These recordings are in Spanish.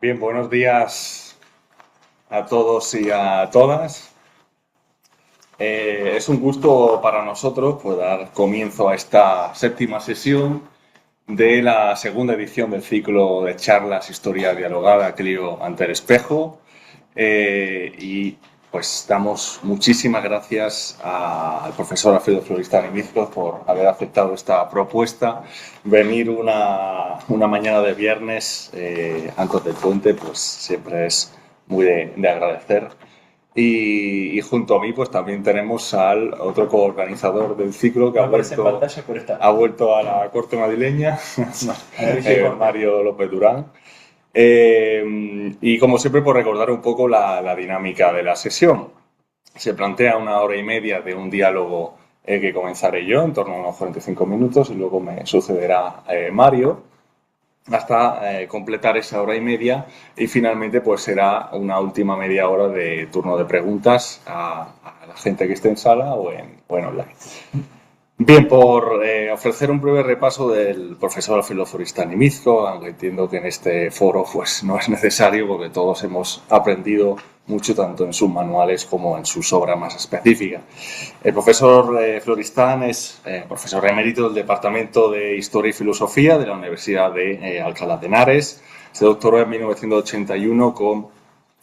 Bien, buenos días a todos y a todas. Es un gusto para nosotros pues, dar comienzo a esta séptima sesión de la segunda edición del ciclo de charlas Historia Dialogada Clio ante el Espejo. Y pues damos muchísimas gracias al profesor Alfredo Floristán y Mizcos por haber aceptado esta propuesta. Venir una mañana de viernes antes del puente pues siempre es muy de agradecer. Y junto a mí pues también tenemos al otro coorganizador del ciclo que ha vuelto a la corte madrileña, Mario López Durán. Y como siempre, por recordar un poco la dinámica de la sesión. Se plantea 1 hora y media de un diálogo que comenzaré yo, en torno a unos 45 minutos, y luego me sucederá Mario, hasta completar esa 1 hora y media, y finalmente pues será una última media hora de turno de preguntas a la gente que esté en sala o en online. Bien, por ofrecer un breve repaso del profesor Alfredo Floristán y Mizco, aunque entiendo que en este foro pues, no es necesario porque todos hemos aprendido mucho tanto en sus manuales como en sus obras más específicas. El profesor Floristán es profesor emérito del Departamento de Historia y Filosofía de la Universidad de Alcalá de Henares. Se doctoró en 1981 con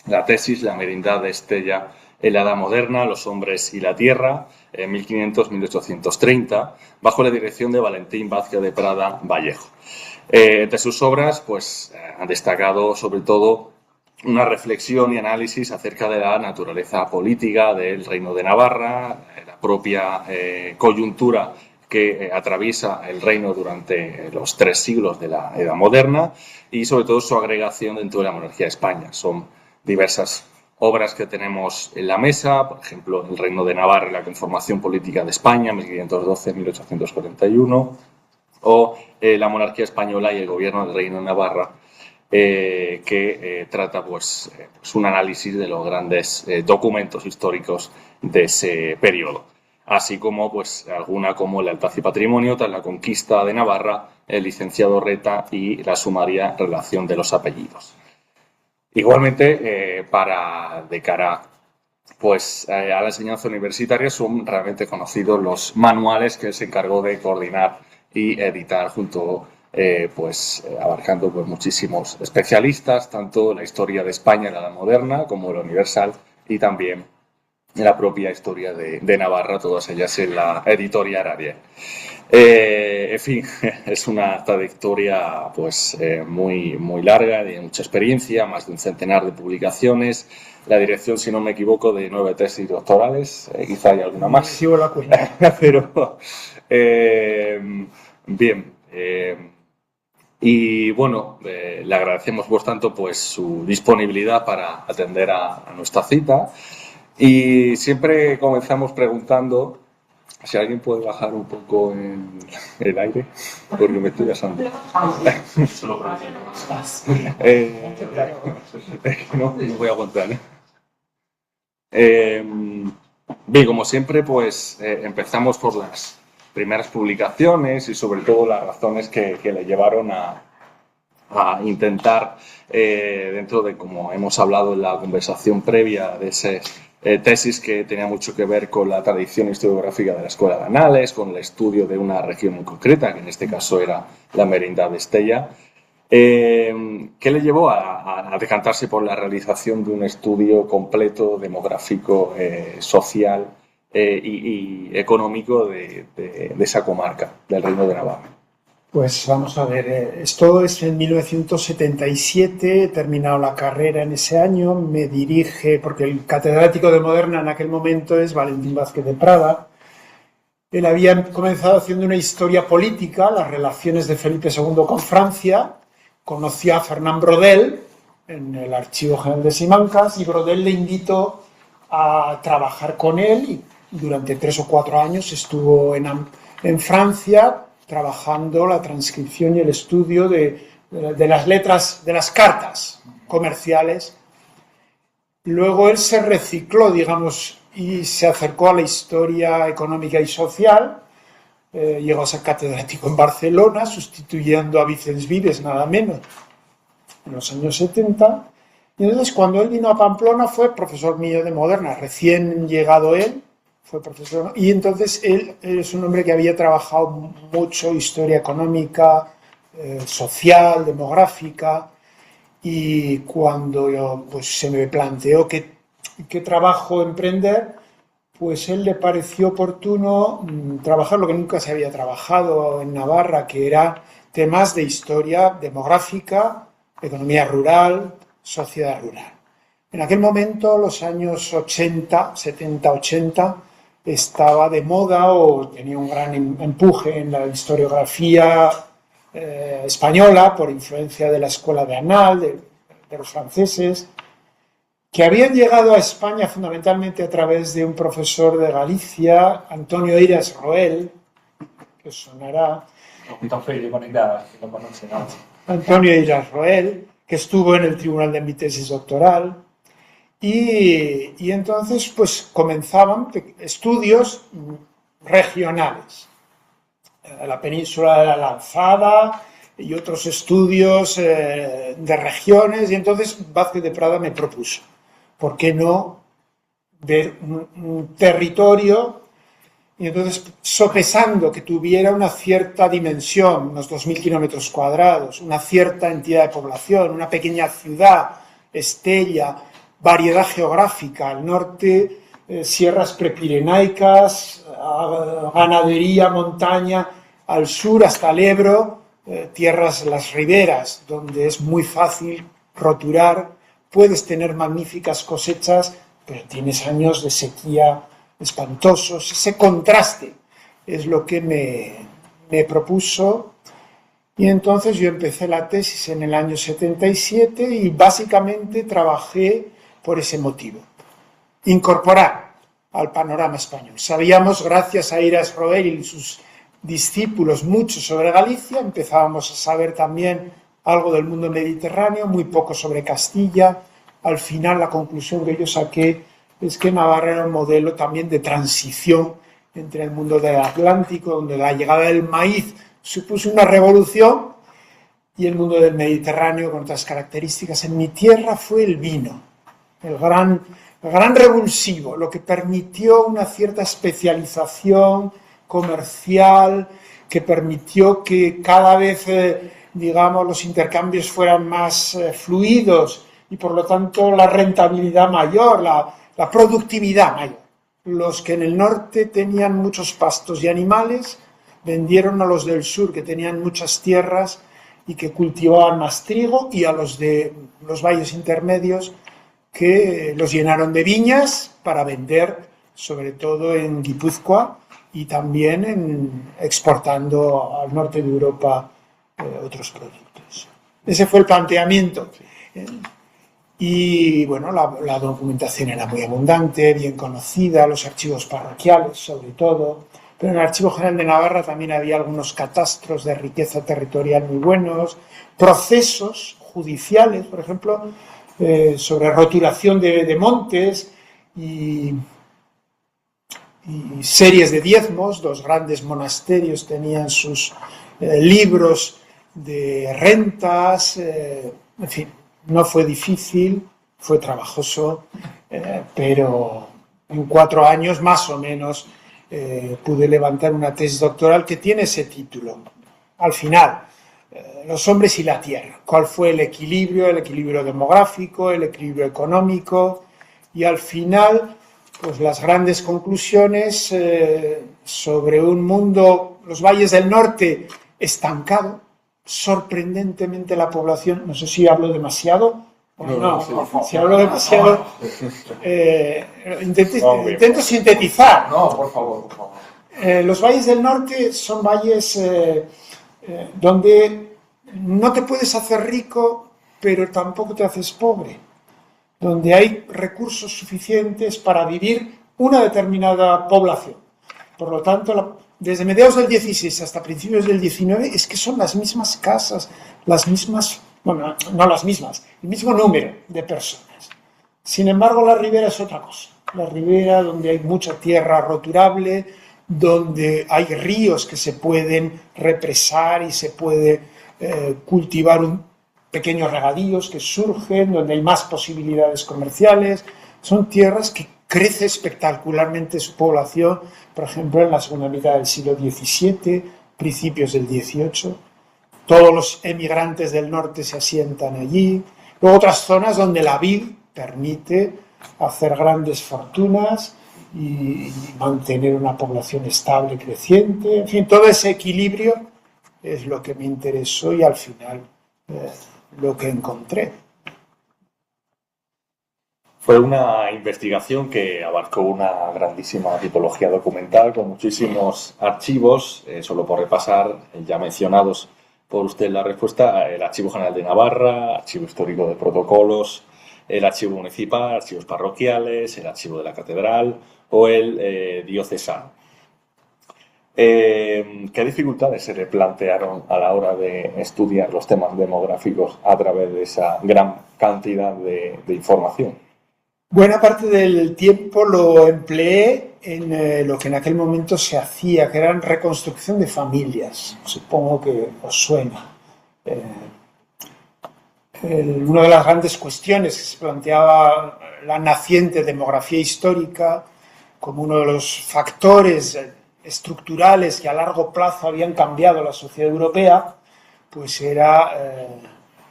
la tesis La Merindad de Estella en la Edad Moderna, los hombres y la tierra, 1500-1830, bajo la dirección de Valentín Vázquez de Prada Vallejo. Entre sus obras pues, han destacado sobre todo una reflexión y análisis acerca de la naturaleza política del Reino de Navarra, la propia coyuntura que atraviesa el reino durante los 3 siglos de la Edad Moderna y sobre todo su agregación dentro de la monarquía de España. Son diversas obras que tenemos en la mesa, por ejemplo, El Reino de Navarra y la conformación política de España, 1512-1841, o La monarquía española y el gobierno del Reino de Navarra, que trata pues, un análisis de los grandes documentos históricos de ese periodo, así como pues, alguna como Lealtad y Patrimonio tras la conquista de Navarra, el licenciado Reta y la sumaria relación de los apellidos. Igualmente, de cara pues, a la enseñanza universitaria, son realmente conocidos los manuales que él se encargó de coordinar y editar junto, abarcando pues, muchísimos especialistas, tanto en la historia de España en la Edad Moderna como la universal y también en la propia historia de Navarra, todas ellas en la editorial Ariel. En fin, es una trayectoria pues, muy larga, de mucha experiencia, más de un centenar de publicaciones, la dirección, si no me equivoco, de 9 tesis doctorales, quizá hay alguna más. Sigo la cuenta. Pero, bien, y bueno, le agradecemos por tanto pues, su disponibilidad para atender a nuestra cita y siempre comenzamos preguntando si alguien puede bajar un poco el aire, porque me estoy asando. No voy a aguantar. Bien, como siempre, pues empezamos por las primeras publicaciones y sobre todo las razones que le llevaron a intentar, dentro de, como hemos hablado en la conversación previa de ese tesis que tenía mucho que ver con la tradición historiográfica de la Escuela de Anales, con el estudio de una región muy concreta, que en este caso era la Merindad de Estella, que le llevó a decantarse por la realización de un estudio completo, demográfico, social y económico de esa comarca, del Reino de Navarra. Pues vamos a ver, esto es en 1977, he terminado la carrera en ese año, me dirige, porque el catedrático de Moderna en aquel momento es Valentín Vázquez de Prada. Él había comenzado haciendo una historia política, las relaciones de Felipe II con Francia, conoció a Fernán Brodel en el Archivo General de Simancas y Brodel le invitó a trabajar con él y durante 3 o 4 años estuvo en Francia trabajando la transcripción y el estudio de las letras, de las cartas comerciales. Luego él se recicló, digamos, y se acercó a la historia económica y social. Llegó a ser catedrático en Barcelona, sustituyendo a Vicens Vives, nada menos. en los años 70. Y entonces cuando él vino a Pamplona fue profesor mío de Moderna, recién llegado él, fue profesor, y entonces él es un hombre que había trabajado mucho historia económica, social, demográfica, y cuando pues, se me planteó qué trabajo emprender, pues él le pareció oportuno trabajar lo que nunca se había trabajado en Navarra, que era temas de historia demográfica, economía rural, sociedad rural. En aquel momento, los años 80, 70, 80, estaba de moda o tenía un gran empuje en la historiografía española por influencia de la escuela de Anal, de los franceses, que habían llegado a España fundamentalmente a través de un profesor de Galicia, Antonio Eiras Roel, que os sonará. Antonio Eiras Roel, que estuvo en el tribunal de mi tesis doctoral, y entonces pues comenzaban estudios regionales. La península de la Lanzada y otros estudios de regiones, y entonces Vázquez de Prada me propuso, ¿por qué no ver un territorio? Y entonces, sopesando que tuviera una cierta dimensión, unos 2.000 kilómetros cuadrados, una cierta entidad de población, una pequeña ciudad, Estella, variedad geográfica, al norte sierras prepirenaicas, ganadería, montaña, al sur hasta el Ebro, tierras, las riberas, donde es muy fácil roturar, puedes tener magníficas cosechas, pero tienes años de sequía espantosos. Ese contraste es lo que me propuso, y entonces yo empecé la tesis en el año 77 y básicamente trabajé por ese motivo, incorporar al panorama español. Sabíamos, gracias a Eiras Roel y sus discípulos, mucho sobre Galicia, empezábamos a saber también algo del mundo mediterráneo, muy poco sobre Castilla. Al final la conclusión que yo saqué es que Navarra era un modelo también de transición entre el mundo del Atlántico, donde la llegada del maíz supuso una revolución, y el mundo del Mediterráneo con otras características. En mi tierra fue el vino, el gran revulsivo, lo que permitió una cierta especialización comercial, que permitió que cada vez, digamos, los intercambios fueran más fluidos y por lo tanto la rentabilidad mayor, la productividad mayor. Los que en el norte tenían muchos pastos y animales vendieron a los del sur, que tenían muchas tierras y que cultivaban más trigo, y a los de los valles intermedios, que los llenaron de viñas para vender, sobre todo en Guipúzcoa, y también exportando al norte de Europa otros productos. Ese fue el planteamiento. Y bueno, la documentación era muy abundante, bien conocida, los archivos parroquiales sobre todo, pero en el Archivo General de Navarra también había algunos catastros de riqueza territorial muy buenos, procesos judiciales, por ejemplo, sobre roturación de montes y series de diezmos. Dos grandes monasterios tenían sus libros de rentas, en fin. No fue difícil, fue trabajoso, pero en 4 años más o menos pude levantar una tesis doctoral que tiene ese título. Al final, los hombres y la tierra. ¿Cuál fue el equilibrio demográfico, el equilibrio económico? Y al final, pues las grandes conclusiones sobre un mundo, los valles del norte, estancado. Sorprendentemente la población, no sé si hablo demasiado o no, si hablo demasiado, intento sintetizar. No, por favor. Los valles del norte son valles donde no te puedes hacer rico, pero tampoco te haces pobre, donde hay recursos suficientes para vivir una determinada población. Por lo tanto, desde mediados del 16 hasta principios del 19 es que son las mismas casas, las mismas, bueno, no las mismas, el mismo número de personas. Sin embargo, la ribera es otra cosa. La ribera, donde hay mucha tierra roturable, donde hay ríos que se pueden represar y se puede cultivar pequeños regadíos que surgen, donde hay más posibilidades comerciales. Son tierras que crece espectacularmente su población, por ejemplo, en la segunda mitad del siglo XVII, principios del XVIII. Todos los emigrantes del norte se asientan allí. Luego otras zonas donde la vid permite hacer grandes fortunas y mantener una población estable, creciente. En fin, todo ese equilibrio es lo que me interesó y al final lo que encontré. Fue una investigación que abarcó una grandísima tipología documental con muchísimos archivos, solo por repasar, ya mencionados por usted en la respuesta, el Archivo General de Navarra, Archivo Histórico de Protocolos, el Archivo Municipal, archivos parroquiales, el Archivo de la Catedral o el diocesano. ¿Qué dificultades se le plantearon a la hora de estudiar los temas demográficos a través de esa gran cantidad de información? Buena parte del tiempo lo empleé en lo que en aquel momento se hacía, que era reconstrucción de familias. Supongo que os suena. Una de las grandes cuestiones que se planteaba la naciente demografía histórica como uno de los factores estructurales que a largo plazo habían cambiado la sociedad europea, pues era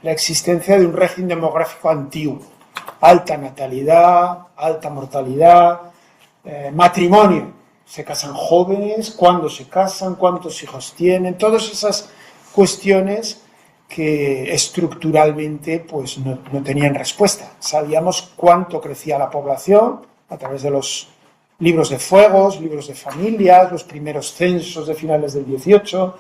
la existencia de un régimen demográfico antiguo. Alta natalidad, alta mortalidad, matrimonio. Se casan jóvenes, cuándo se casan, cuántos hijos tienen, todas esas cuestiones que estructuralmente pues no tenían respuesta. Sabíamos cuánto crecía la población a través de los libros de fuegos, libros de familias, los primeros censos de finales del 18,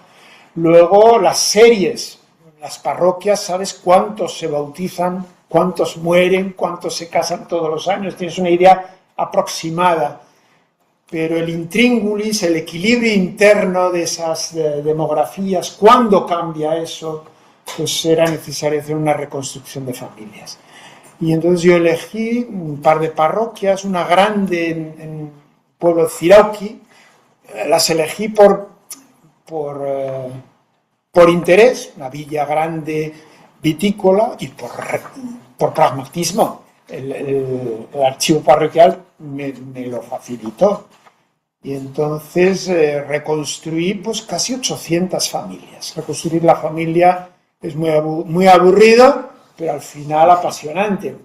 luego las series, las parroquias, sabes cuántos se bautizan, cuántos mueren, cuántos se casan todos los años, tienes una idea aproximada, pero el intríngulis, el equilibrio interno de esas demografías, ¿cuándo cambia eso? Pues era necesario hacer una reconstrucción de familias. Y entonces yo elegí un par de parroquias, una grande en el pueblo de Cirauqui, las elegí por interés, una villa grande vitícola y por pragmatismo. El archivo parroquial me lo facilitó. Y entonces reconstruí pues casi 800 familias. Reconstruir la familia es muy aburrido, pero al final apasionante.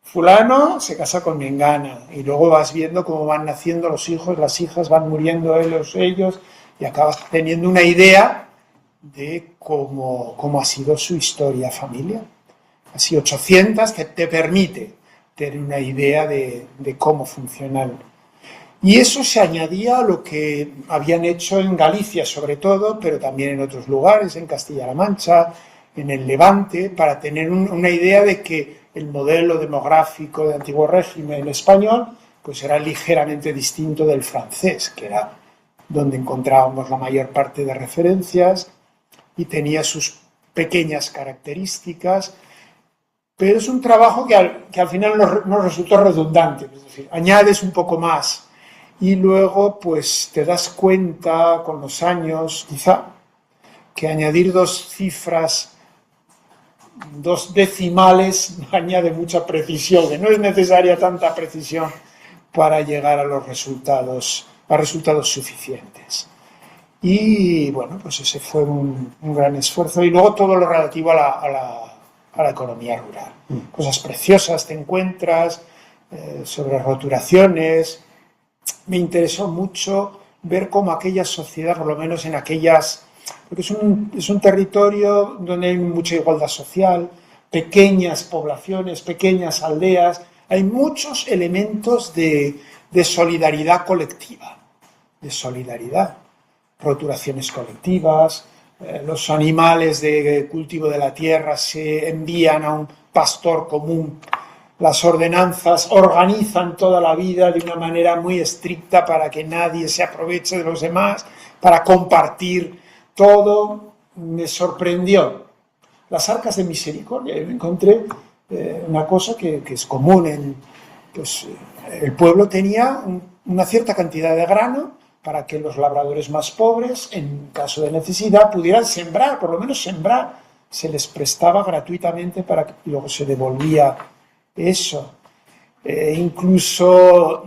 Fulano se casa con mengana y luego vas viendo cómo van naciendo los hijos, las hijas, van muriendo ellos y acabas teniendo una idea de cómo ha sido su historia familiar. Así 800 que te permite tener una idea de cómo funcionan. Y eso se añadía a lo que habían hecho en Galicia sobre todo, pero también en otros lugares, en Castilla-La Mancha, en el Levante, para tener una idea de que el modelo demográfico del antiguo régimen español pues era ligeramente distinto del francés, que era donde encontrábamos la mayor parte de referencias y tenía sus pequeñas características, pero es un trabajo que al final nos resultó redundante, es decir, añades un poco más y luego pues te das cuenta con los años, quizá, que añadir dos cifras, dos decimales, no añade mucha precisión, que no es necesaria tanta precisión para llegar a los resultados suficientes. Y bueno, pues ese fue un gran esfuerzo. Y luego todo lo relativo a la economía rural. Cosas preciosas te encuentras, sobre roturaciones. Me interesó mucho ver cómo aquella sociedad, por lo menos en aquellas... Porque es un territorio donde hay mucha igualdad social, pequeñas poblaciones, pequeñas aldeas. Hay muchos elementos de solidaridad colectiva, de solidaridad. Roturaciones colectivas, los animales de cultivo de la tierra se envían a un pastor común, las ordenanzas organizan toda la vida de una manera muy estricta para que nadie se aproveche de los demás, para compartir todo. Me sorprendió. Las arcas de misericordia, encontré una cosa que es común, pues, el pueblo tenía una cierta cantidad de grano para que los labradores más pobres, en caso de necesidad, pudieran sembrar, por lo menos sembrar se les prestaba gratuitamente para que luego se devolvía eso. Incluso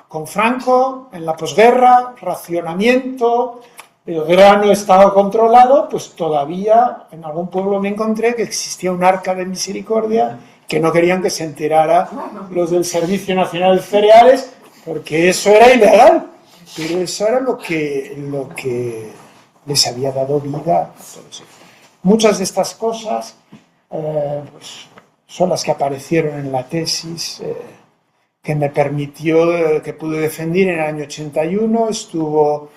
con Franco, en la posguerra, racionamiento, el grano estaba controlado, pues todavía en algún pueblo me encontré que existía un arca de misericordia que no querían que se enterara los del Servicio Nacional de Cereales, porque eso era ilegal, pero eso era lo que les había dado vida. Muchas de estas cosas pues, son las que aparecieron en la tesis que me permitió, que pude defender en el año 81. Estuvo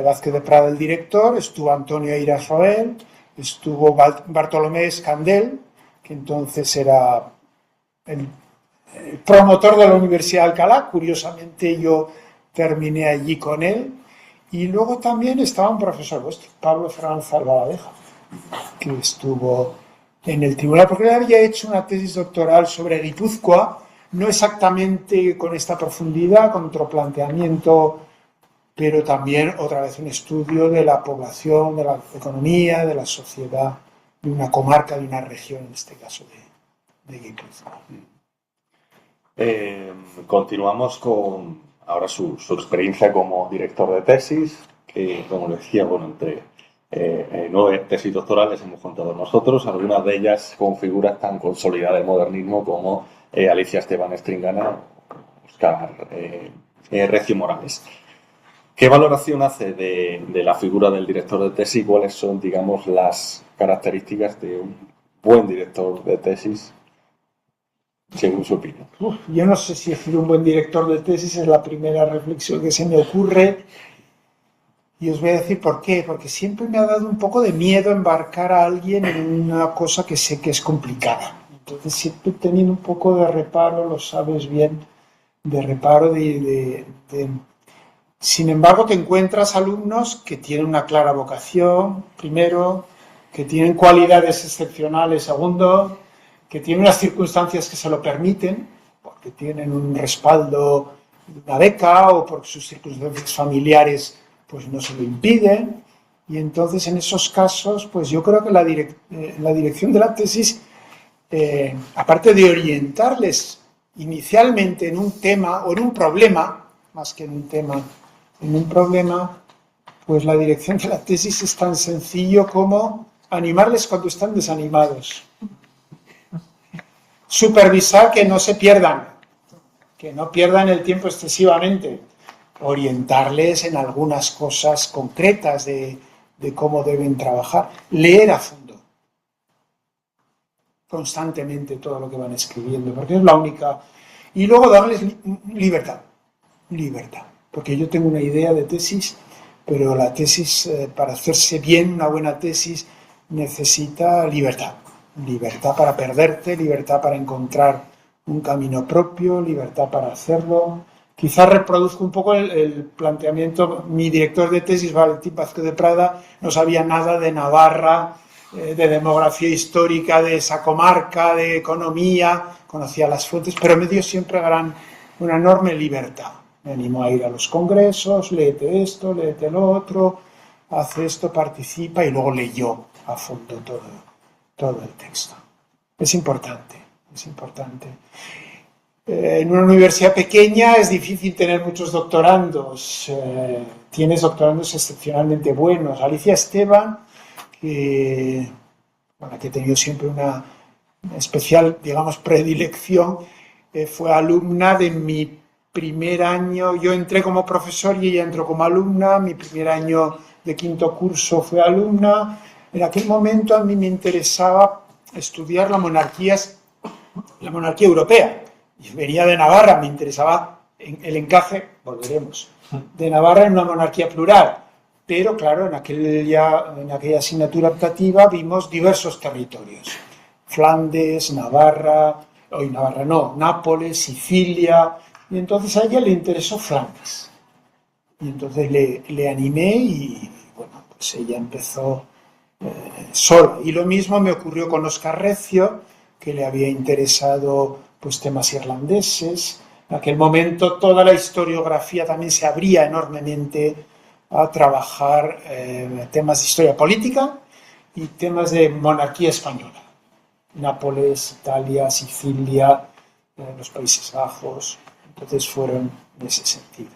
Vázquez de Prada, el director, estuvo Antonio Eiras Roel, estuvo Bartolomé Escandel, que entonces era el promotor de la Universidad de Alcalá. Curiosamente yo terminé allí con él. Y luego también estaba un profesor vuestro, Pablo Fernández Albaladeja, que estuvo en el tribunal, porque él había hecho una tesis doctoral sobre Guipúzcoa, no exactamente con esta profundidad, con otro planteamiento, pero también otra vez un estudio de la población, de la economía, de la sociedad, de una comarca, de una región, en este caso de Guipúzcoa. Continuamos con ahora su experiencia como director de tesis, que, como le decía, bueno, entre 9 tesis doctorales hemos contado nosotros, algunas de ellas con figuras tan consolidadas del modernismo como Alicia Esteban Stringana, Óscar Recio Morales. ¿Qué valoración hace de la figura del director de tesis? ¿Cuáles son, digamos, las características de un buen director de tesis, según su opinión? Yo no sé si decir un buen director de tesis es la primera reflexión que se me ocurre. Y os voy a decir por qué. Porque siempre me ha dado un poco de miedo embarcar a alguien en una cosa que sé que es complicada. Entonces siempre he tenido un poco de reparo, lo sabes bien, de reparo Sin embargo, te encuentras alumnos que tienen una clara vocación, primero, que tienen cualidades excepcionales, segundo, que tienen unas circunstancias que se lo permiten, porque tienen un respaldo de una beca o porque sus circunstancias familiares pues no se lo impiden. Y entonces, en esos casos, pues yo creo que la dirección de la tesis, aparte de orientarles inicialmente en un tema o en un problema, más que en un tema, en un problema, pues la dirección de la tesis es tan sencillo como animarles cuando están desanimados. Supervisar que no se pierdan, que no pierdan el tiempo excesivamente. Orientarles en algunas cosas concretas de cómo deben trabajar. Leer a fondo constantemente todo lo que van escribiendo, porque es la única. Y luego darles libertad. Porque yo tengo una idea de tesis, pero la tesis, para hacerse bien una buena tesis, necesita libertad. Libertad para perderte, libertad para encontrar un camino propio, libertad para hacerlo. Quizás reproduzco un poco el planteamiento. Mi director de tesis, Valentín Vázquez de Prada, no sabía nada de Navarra, de demografía histórica de esa comarca, de economía, conocía las fuentes, pero me dio siempre una enorme libertad. Me animó a ir a los congresos, léete esto, léete lo otro, hace esto, participa, y luego leyó a fondo todo el texto. Es importante. En una universidad pequeña es difícil tener muchos doctorandos. Tienes doctorandos excepcionalmente buenos. Alicia Esteban, que he tenido siempre una especial, digamos, predilección, fue alumna de mi primer año. Yo entré como profesor y ella entró como alumna. Mi primer año de quinto curso fue alumna. En aquel momento a mí me interesaba estudiar la monarquía europea. Yo venía de Navarra, me interesaba el encaje, volveremos, de Navarra en una monarquía plural. Pero claro, en aquella asignatura optativa vimos diversos territorios. Flandes, Nápoles, Sicilia. Y entonces a ella le interesó Flandes. Y entonces le animé y bueno, pues ella empezó sola. Y lo mismo me ocurrió con Óscar Recio, que le había interesado pues temas irlandeses. En aquel momento toda la historiografía también se abría enormemente a trabajar temas de historia política y temas de monarquía española. Nápoles, Italia, Sicilia, los Países Bajos. Entonces fueron en ese sentido.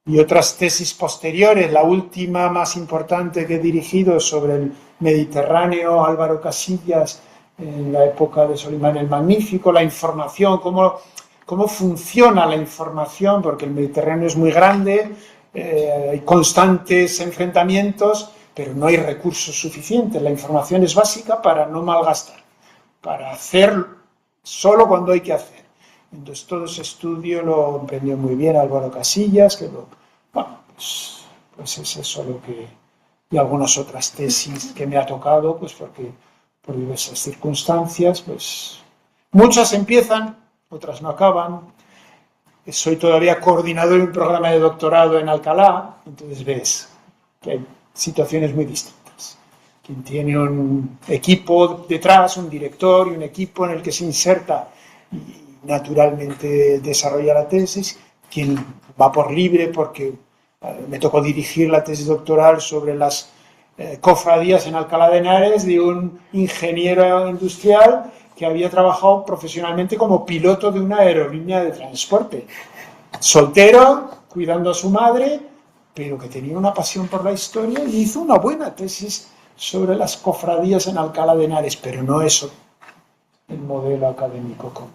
Y otras tesis posteriores, la última más importante que he dirigido sobre el Mediterráneo, Álvaro Casillas, en la época de Solimán el Magnífico, la información, cómo funciona la información, porque el Mediterráneo es muy grande, hay constantes enfrentamientos, pero no hay recursos suficientes. La información es básica para no malgastar, para hacer solo cuando hay que hacer. Entonces todo ese estudio lo emprendió muy bien Álvaro Casillas, que pues es eso lo que... Y algunas otras tesis que me ha tocado, pues porque por diversas circunstancias, pues muchas empiezan, otras no acaban. Soy todavía coordinador de un programa de doctorado en Alcalá, entonces ves que hay situaciones muy distintas. Quien tiene un equipo detrás, un director y un equipo en el que se inserta y naturalmente desarrolla la tesis, quien va por libre porque me tocó dirigir la tesis doctoral sobre las cofradías en Alcalá de Henares de un ingeniero industrial que había trabajado profesionalmente como piloto de una aerolínea de transporte. Soltero, cuidando a su madre, pero que tenía una pasión por la historia y hizo una buena tesis sobre las cofradías en Alcalá de Henares, pero no eso el modelo académico común.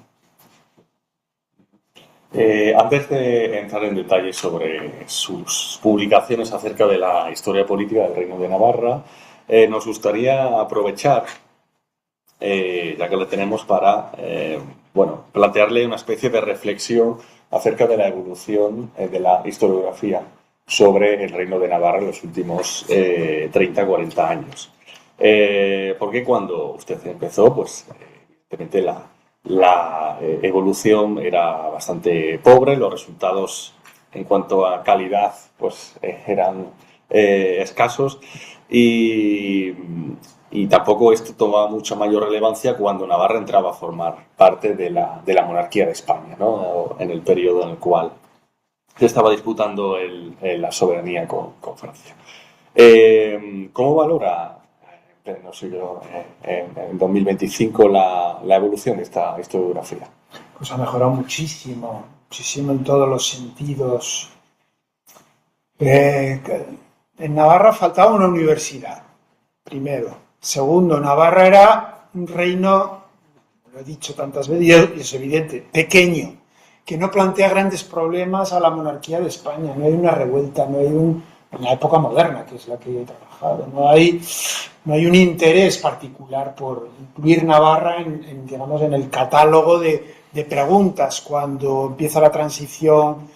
Antes de entrar en detalle sobre sus publicaciones acerca de la historia política del Reino de Navarra, nos gustaría aprovechar, ya que lo tenemos, para plantearle una especie de reflexión acerca de la evolución de la historiografía sobre el Reino de Navarra en los últimos 30-40 años. Porque cuando usted empezó, pues evidentemente la evolución era bastante pobre, los resultados en cuanto a calidad pues eran escasos y tampoco esto toma mucha mayor relevancia cuando Navarra entraba a formar parte de la monarquía de España, ¿no? En el periodo en el cual se estaba disputando la soberanía con Francia. ¿Cómo valora en 2025 la evolución de esta historiografía? Pues ha mejorado muchísimo en todos los sentidos. En Navarra faltaba una universidad, primero. Segundo, Navarra era un reino, lo he dicho tantas veces, y es evidente, pequeño, que no plantea grandes problemas a la monarquía de España. No hay una revuelta, no hay en la época moderna, que es la que he trabajado, no hay un interés particular por incluir Navarra en el catálogo de preguntas. Cuando empieza la transición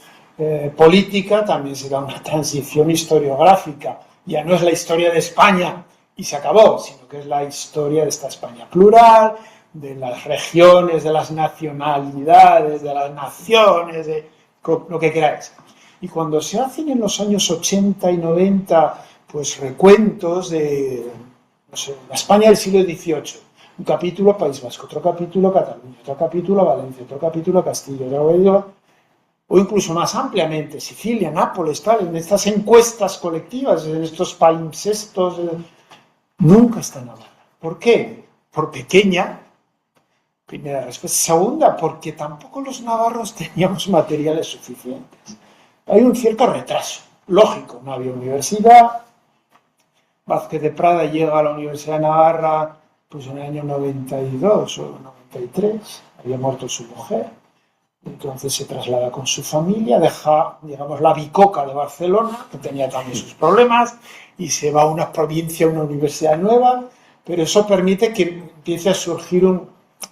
política, también se da una transición historiográfica. Ya no es la historia de España y se acabó, sino que es la historia de esta España plural, de las regiones, de las nacionalidades, de las naciones, de lo que queráis. Y cuando se hacen en los años 80 y 90, pues recuentos de la España del siglo XVIII, un capítulo País Vasco, otro capítulo Cataluña, otro capítulo Valencia, otro capítulo Castilla, o incluso más ampliamente Sicilia, Nápoles, tal, en estas encuestas colectivas, en estos palimpsestos, nunca está Navarra. ¿Por qué? Por pequeña. Primera respuesta. Segunda, porque tampoco los navarros teníamos materiales suficientes. Hay un cierto retraso, lógico, no había universidad. Vázquez de Prada llega a la Universidad de Navarra pues en el año 92 o 93, había muerto su mujer, entonces se traslada con su familia, deja, digamos, la bicoca de Barcelona, que tenía también sus problemas, y se va a una provincia, a una universidad nueva, pero eso permite que empiece a surgir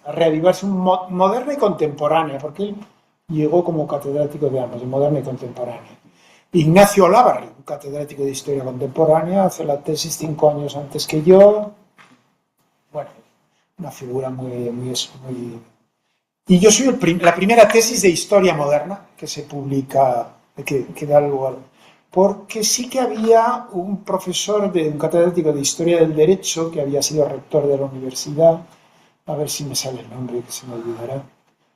a reavivarse un moderna y contemporánea, porque él llegó como catedrático de ambas, de moderna y contemporánea. Ignacio Olavarri, un catedrático de Historia Contemporánea, hace la tesis 5 años antes que yo. Bueno, una figura muy... Y yo soy la primera tesis de Historia Moderna que se publica, que da lugar. Porque sí que había un profesor, un catedrático de Historia del Derecho, que había sido rector de la universidad, a ver si me sale el nombre, que se me olvidará.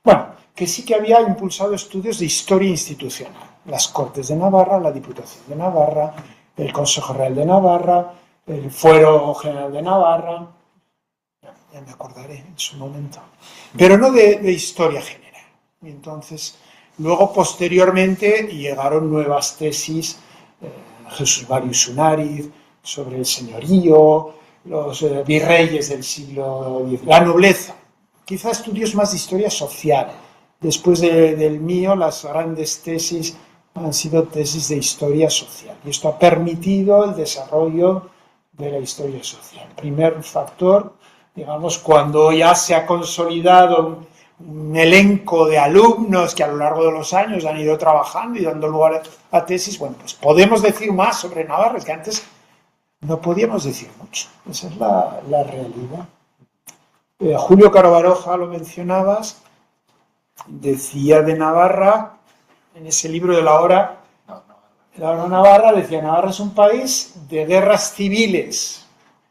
Bueno, que sí que había impulsado estudios de historia institucional. Las Cortes de Navarra, la Diputación de Navarra, el Consejo Real de Navarra, el Fuero General de Navarra, ya me acordaré en su momento, pero no de historia general. Y entonces, luego posteriormente llegaron nuevas tesis, Jesús Marius Unariz, sobre el señorío, los virreyes del siglo X, la nobleza, quizá estudios más de historia social. Después del mío, las grandes tesis han sido tesis de historia social. Y esto ha permitido el desarrollo de la historia social. Primer factor, digamos, cuando ya se ha consolidado un elenco de alumnos que a lo largo de los años han ido trabajando y dando lugar a tesis, bueno, pues podemos decir más sobre Navarra, es que antes no podíamos decir mucho. Esa es la realidad. Julio Caro Baroja, lo mencionabas, decía de Navarra, en ese libro de la hora Navarra, decía: Navarra es un país de guerras civiles,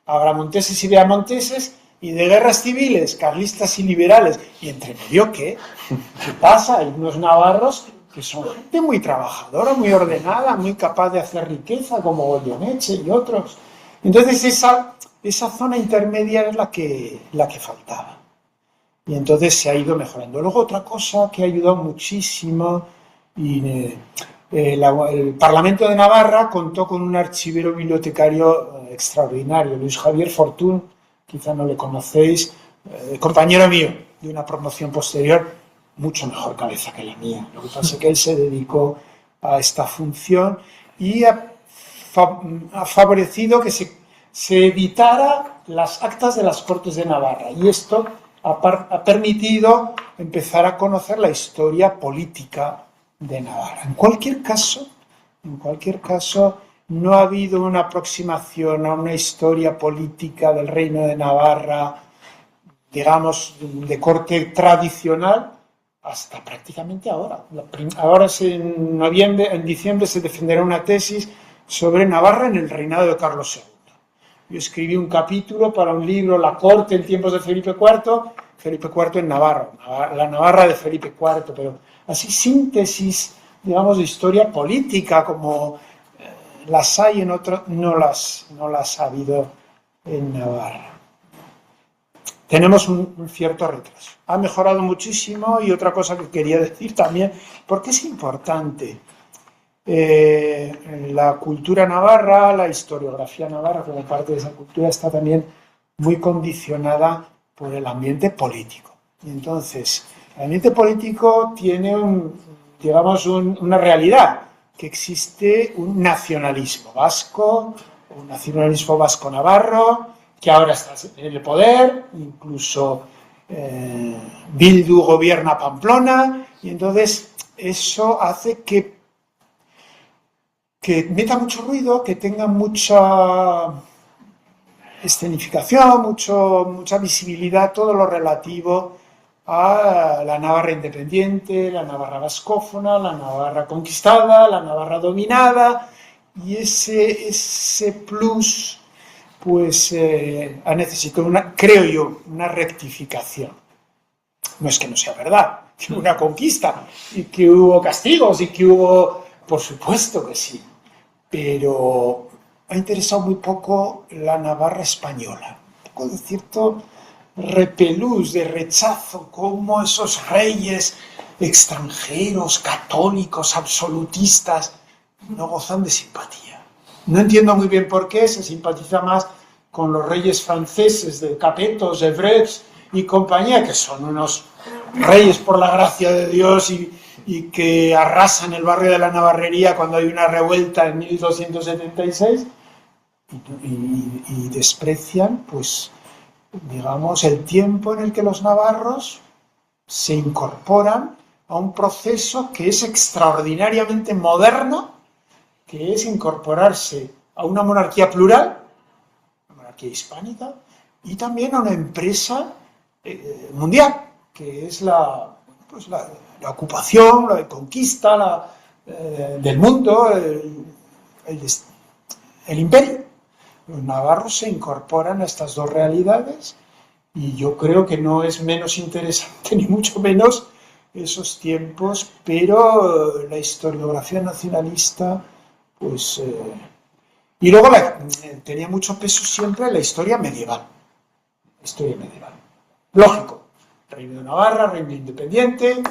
agramonteses y beamonteses, y de guerras civiles, carlistas y liberales. ¿Y entre medio qué? ¿Qué pasa? Hay unos navarros que son gente muy trabajadora, muy ordenada, muy capaz de hacer riqueza, como Goyeneche y otros. Entonces esa zona intermedia es la que faltaba. Y entonces se ha ido mejorando. Luego otra cosa que ha ayudado muchísimo, y el Parlamento de Navarra contó con un archivero bibliotecario extraordinario, Luis Javier Fortún, quizá no le conocéis, compañero mío de una promoción posterior, mucho mejor cabeza que la mía. Lo que pasa es que él se dedicó a esta función y ha favorecido que se editara las actas de las Cortes de Navarra, y esto ha permitido empezar a conocer la historia política de Navarra. En cualquier caso, no ha habido una aproximación a una historia política del Reino de Navarra, digamos, de corte tradicional, hasta prácticamente ahora. Ahora, en diciembre, se defenderá una tesis sobre Navarra en el reinado de Carlos II. Yo escribí un capítulo para un libro, La corte en tiempos de Felipe IV en Navarra, la Navarra de Felipe IV, pero así síntesis, digamos, de historia política, como las hay en otros, no las ha habido en Navarra. Tenemos un cierto retraso. Ha mejorado muchísimo, y otra cosa que quería decir también, porque es importante. La cultura navarra, la historiografía navarra, como parte de esa cultura, está también muy condicionada por el ambiente político. Y entonces, el ambiente político tiene una realidad, que existe un nacionalismo vasco navarro, que ahora está en el poder, incluso Bildu gobierna Pamplona, y entonces eso hace que meta mucho ruido, que tenga mucha escenificación, mucha visibilidad, todo lo relativo a la Navarra independiente, la Navarra vascófona, la Navarra conquistada, la Navarra dominada, y ese plus pues ha necesitado, creo yo, una rectificación. No es que no sea verdad, que hubo una conquista y que hubo castigos y que hubo, por supuesto que sí, pero ha interesado muy poco la Navarra española, un poco de cierto repelús, de rechazo, como esos reyes extranjeros, católicos, absolutistas, no gozan de simpatía. No entiendo muy bien por qué. Se simpatiza más con los reyes franceses de Capetos, Evreux y compañía, que son unos reyes por la gracia de Dios y que arrasan el barrio de la Navarrería cuando hay una revuelta en 1276, y desprecian, pues, digamos, el tiempo en el que los navarros se incorporan a un proceso que es extraordinariamente moderno, que es incorporarse a una monarquía plural, una monarquía hispánica, y también a una empresa mundial, que es la ocupación, la conquista del mundo, el imperio. Los navarros se incorporan a estas dos realidades, y yo creo que no es menos interesante, ni mucho menos, esos tiempos, pero la historiografía nacionalista pues Y luego tenía mucho peso siempre la historia medieval. Lógico, Reino de Navarra, reino independiente.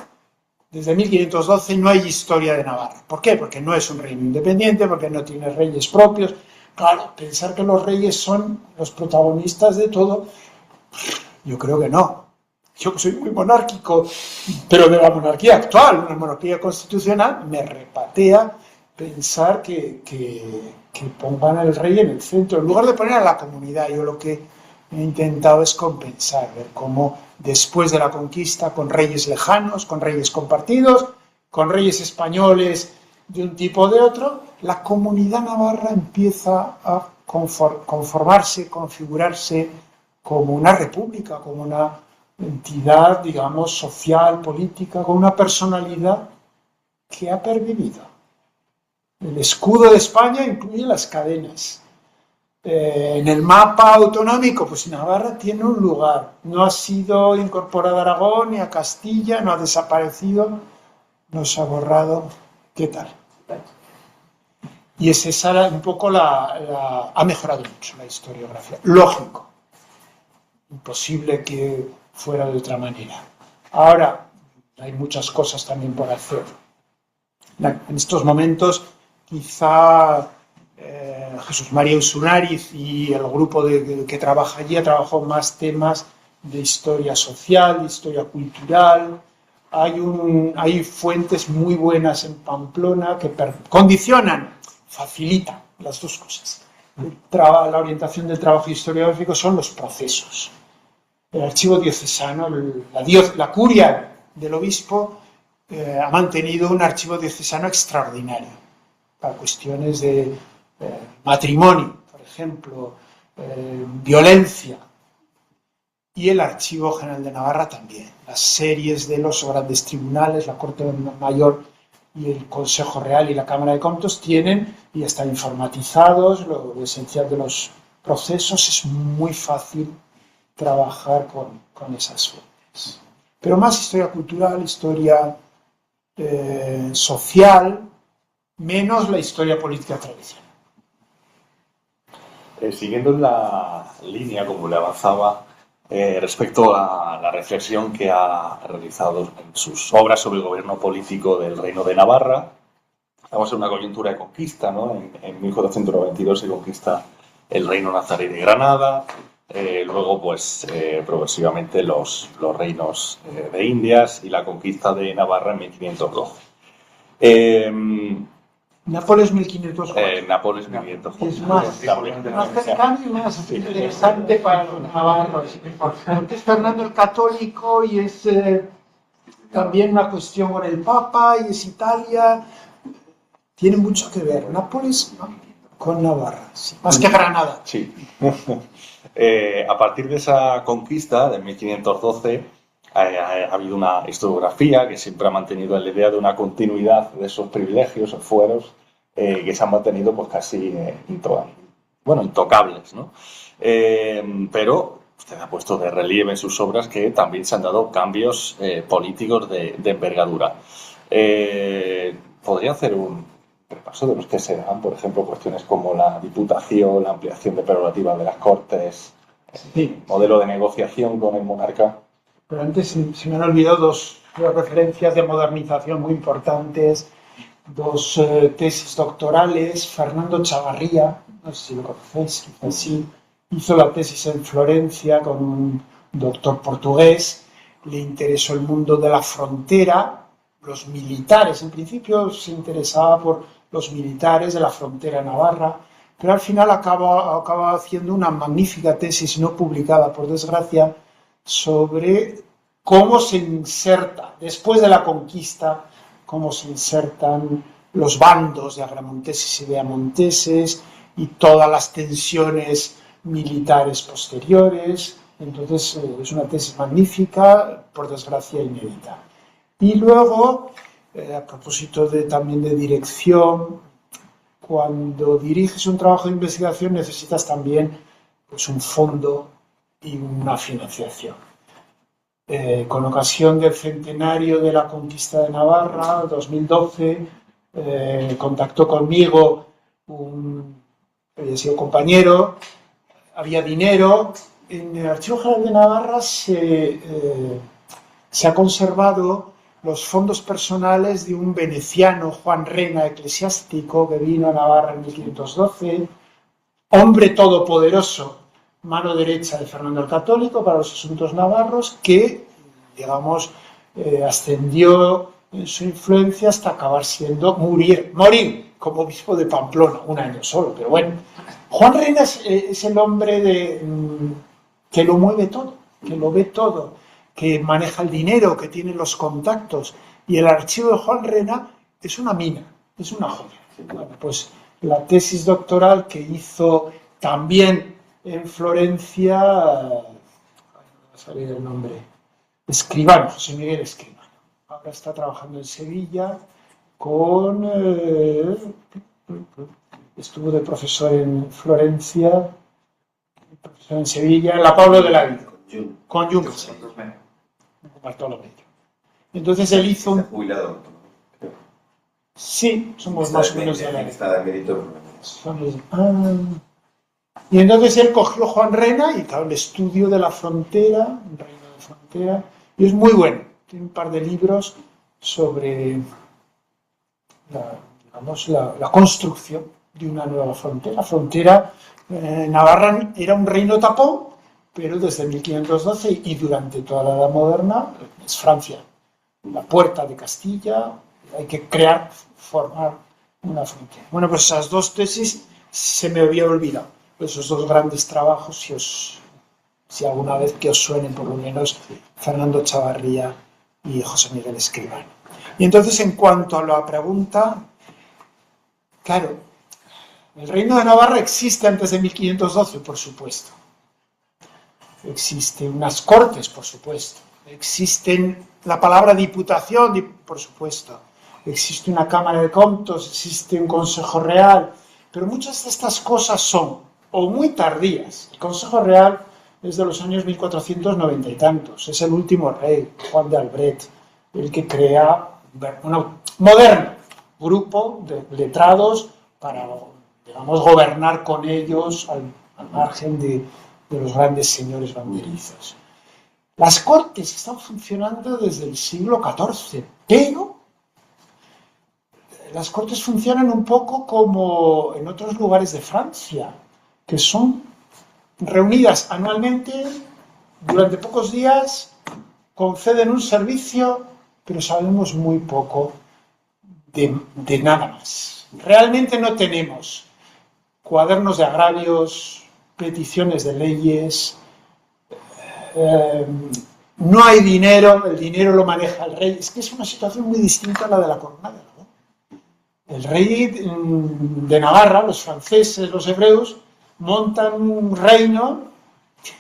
Desde 1512 no hay historia de Navarra. ¿Por qué? Porque no es un reino independiente, porque no tiene reyes propios. Claro, pensar que los reyes son los protagonistas de todo, yo creo que no. Yo que soy muy monárquico, pero de la monarquía actual, una monarquía constitucional, me repatea pensar que pongan al rey en el centro, en lugar de poner a la comunidad. Yo lo que he intentado es compensar, ver cómo después de la conquista, con reyes lejanos, con reyes compartidos, con reyes españoles de un tipo o de otro, la comunidad navarra empieza a conformarse, configurarse como una república, como una entidad, digamos, social, política, con una personalidad que ha pervivido. El escudo de España incluye las cadenas. En el mapa autonómico, pues Navarra tiene un lugar. No ha sido incorporada a Aragón ni a Castilla, no ha desaparecido, no se ha borrado. ¿Qué tal? Y es esa un poco ha mejorado mucho la historiografía. Lógico. Imposible que fuera de otra manera. Ahora, hay muchas cosas también por hacer. En estos momentos, quizá Jesús María Usunariz y el grupo que trabaja allí ha trabajado más temas de historia social, de historia cultural. Hay fuentes muy buenas en Pamplona que condicionan, facilitan las dos cosas. La orientación del trabajo historiográfico son los procesos. El archivo diocesano, la curia del obispo ha mantenido un archivo diocesano extraordinario para cuestiones de matrimonio, por ejemplo, violencia. Y el Archivo General de Navarra también. Las series de los grandes tribunales, la Corte Mayor y el Consejo Real y la Cámara de Comptos tienen y están informatizados. Lo esencial de los procesos, es muy fácil trabajar con esas fuentes. Pero más historia cultural, historia social, menos la historia política tradicional. Siguiendo en la línea, como le avanzaba, respecto a la reflexión que ha realizado en sus obras sobre el gobierno político del Reino de Navarra, estamos en una coyuntura de conquista, ¿no? En 1492 se conquista el Reino Nazarí de Granada, luego pues progresivamente los reinos de Indias y la conquista de Navarra en 1512. Nápoles 1504. Nápoles 1504. Es más cercano y más interesante para los navarros, porque es Fernando el Católico y es también una cuestión con el Papa y es Italia. Tiene mucho que ver Nápoles con Navarra, sí, más que Granada. Sí. A partir de esa conquista de 1512 ha habido una historiografía que siempre ha mantenido la idea de una continuidad de esos privilegios o fueros que se han mantenido pues casi intocables, ¿no? Pero usted ha puesto de relieve en sus obras que también se han dado cambios políticos de envergadura. ¿Podría hacer un repaso de los que se dan, por ejemplo, cuestiones como la diputación, la ampliación de prerrogativas de las Cortes, sí, modelo de negociación con el monarca? Pero antes se me han olvidado dos referencias de modernización muy importantes, dos tesis doctorales. Fernando Chavarría, no sé si lo conocéis, quizás sí, hizo la tesis en Florencia con un doctor portugués. Le interesó el mundo de la frontera, los militares. En principio se interesaba por los militares de la frontera navarra, pero al final acaba haciendo una magnífica tesis no publicada, por desgracia, sobre cómo se inserta, después de la conquista, cómo se insertan los bandos de agramonteses y beamonteses y todas las tensiones militares posteriores. Entonces es una tesis magnífica, por desgracia inédita. Y luego, a propósito también de dirección, cuando diriges un trabajo de investigación necesitas también pues, un fondo y una financiación. Con ocasión del centenario de la conquista de Navarra, 2012, contactó conmigo un había sido compañero, había dinero. En el Archivo General de Navarra se ha conservado los fondos personales de un veneciano, Juan Rena, eclesiástico, que vino a Navarra en 1512, hombre todopoderoso, mano derecha de Fernando el Católico para los asuntos navarros, que, digamos, ascendió en su influencia hasta acabar siendo, morir como obispo de Pamplona, un año solo, pero bueno. Juan Rena es el hombre que lo mueve todo, que lo ve todo, que maneja el dinero, que tiene los contactos, y el archivo de Juan Rena es una mina, es una joya. Bueno, pues la tesis doctoral que hizo también en Florencia, no va a salir el nombre, Escribano, José Miguel Escribano. Ahora está trabajando en Sevilla estuvo de profesor en Florencia, profesor en Sevilla, en la Pablo de la Vida, con Jung, con Bartolomé. Entonces él hizo un... jubilado. Sí, somos más o menos de la edad. Y entonces él cogió Juan Rena y claro, el estudio de la frontera, un reino de frontera, y es muy bueno. Tiene un par de libros sobre la construcción de una nueva frontera. La frontera Navarra era un reino tapón, pero desde 1512 y durante toda la Edad Moderna es Francia. La puerta de Castilla, hay que formar una frontera. Bueno, pues esas dos tesis se me había olvidado. Esos dos grandes trabajos, si alguna vez que os suenen por lo menos Fernando Chavarría y José Miguel Escribano. Y entonces, en cuanto a la pregunta, claro, el Reino de Navarra existe antes de 1512, por supuesto. Existen unas cortes, por supuesto. Existen la palabra diputación, por supuesto. Existe una Cámara de Comptos, existe un Consejo Real, pero muchas de estas cosas son o muy tardías. El Consejo Real es de los años 1490 y tantos. Es el último rey, Juan de Albret, el que crea un moderno grupo de letrados para, digamos, gobernar con ellos al margen de los grandes señores banderizos. Las cortes están funcionando desde el siglo XIV, pero las cortes funcionan un poco como en otros lugares de Francia, que son reunidas anualmente durante pocos días, conceden un servicio, pero sabemos muy poco de nada más. Realmente no tenemos cuadernos de agravios, peticiones de leyes, no hay dinero, el dinero lo maneja el rey. Es que es una situación muy distinta a la de la coronada, ¿no? El rey de Navarra, los franceses, los hebreos, montan un reino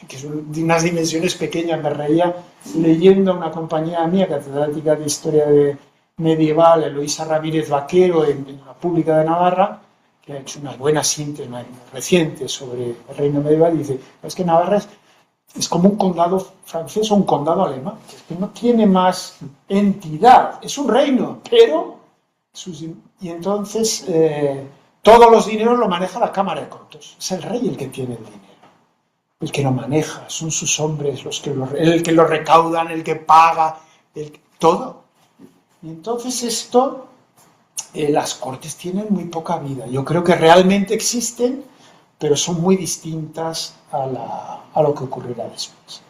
que es de unas dimensiones pequeñas. Me reía leyendo a una compañera mía, catedrática de Historia Medieval, Eloísa Ramírez Vaquero, en la Pública de Navarra, que ha hecho una buena síntesis reciente sobre el reino medieval, y dice, es que Navarra es como un condado francés o un condado alemán, es que no tiene más entidad, es un reino, pero... Y entonces todos los dineros lo maneja la Cámara de Comptos, es el rey el que tiene el dinero, el que lo maneja, son sus hombres el que lo recaudan, el que paga, todo. Y entonces esto, las cortes tienen muy poca vida. Yo creo que realmente existen, pero son muy distintas a lo que ocurrirá después.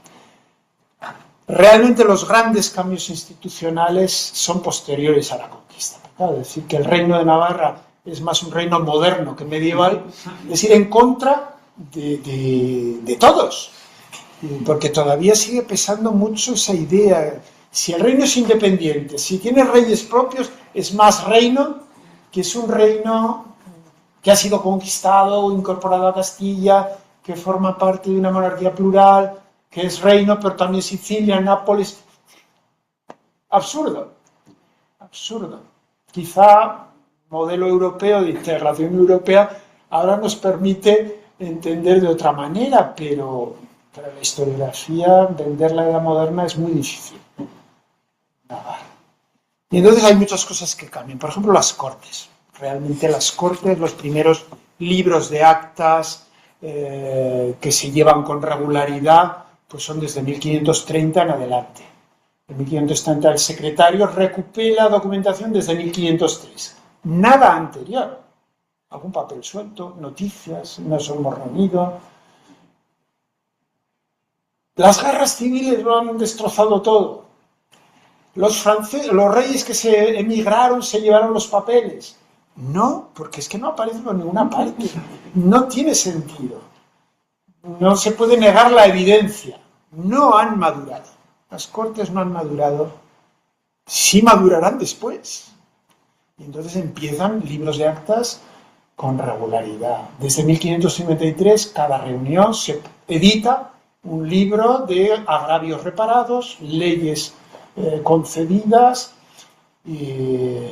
Realmente los grandes cambios institucionales son posteriores a la conquista. Claro, decir que el reino de Navarra es más un reino moderno que medieval, es ir en contra de todos, porque todavía sigue pesando mucho esa idea. Si el reino es independiente, si tiene reyes propios, es más reino, que es un reino que ha sido conquistado o incorporado a Castilla, que forma parte de una monarquía plural, que es reino, pero también Sicilia, Nápoles. Absurdo, absurdo. Quizá modelo europeo de integración europea ahora nos permite entender de otra manera, pero para la historiografía vender la edad moderna es muy difícil. Y entonces hay muchas cosas que cambian. Por ejemplo, las cortes. Realmente las cortes, los primeros libros de actas que se llevan con regularidad, pues son desde 1530 en adelante. En 1530 el secretario recopila documentación desde 1503. Nada anterior. Algún papel suelto, noticias, nos hemos reunido. Las guerras civiles lo han destrozado todo. Los reyes que se emigraron se llevaron los papeles. No, porque es que no aparece en ninguna parte. No tiene sentido. No se puede negar la evidencia. No han madurado. Las cortes no han madurado. Sí madurarán después. Y entonces empiezan libros de actas con regularidad. Desde 1553, cada reunión se edita un libro de agravios reparados, leyes concedidas y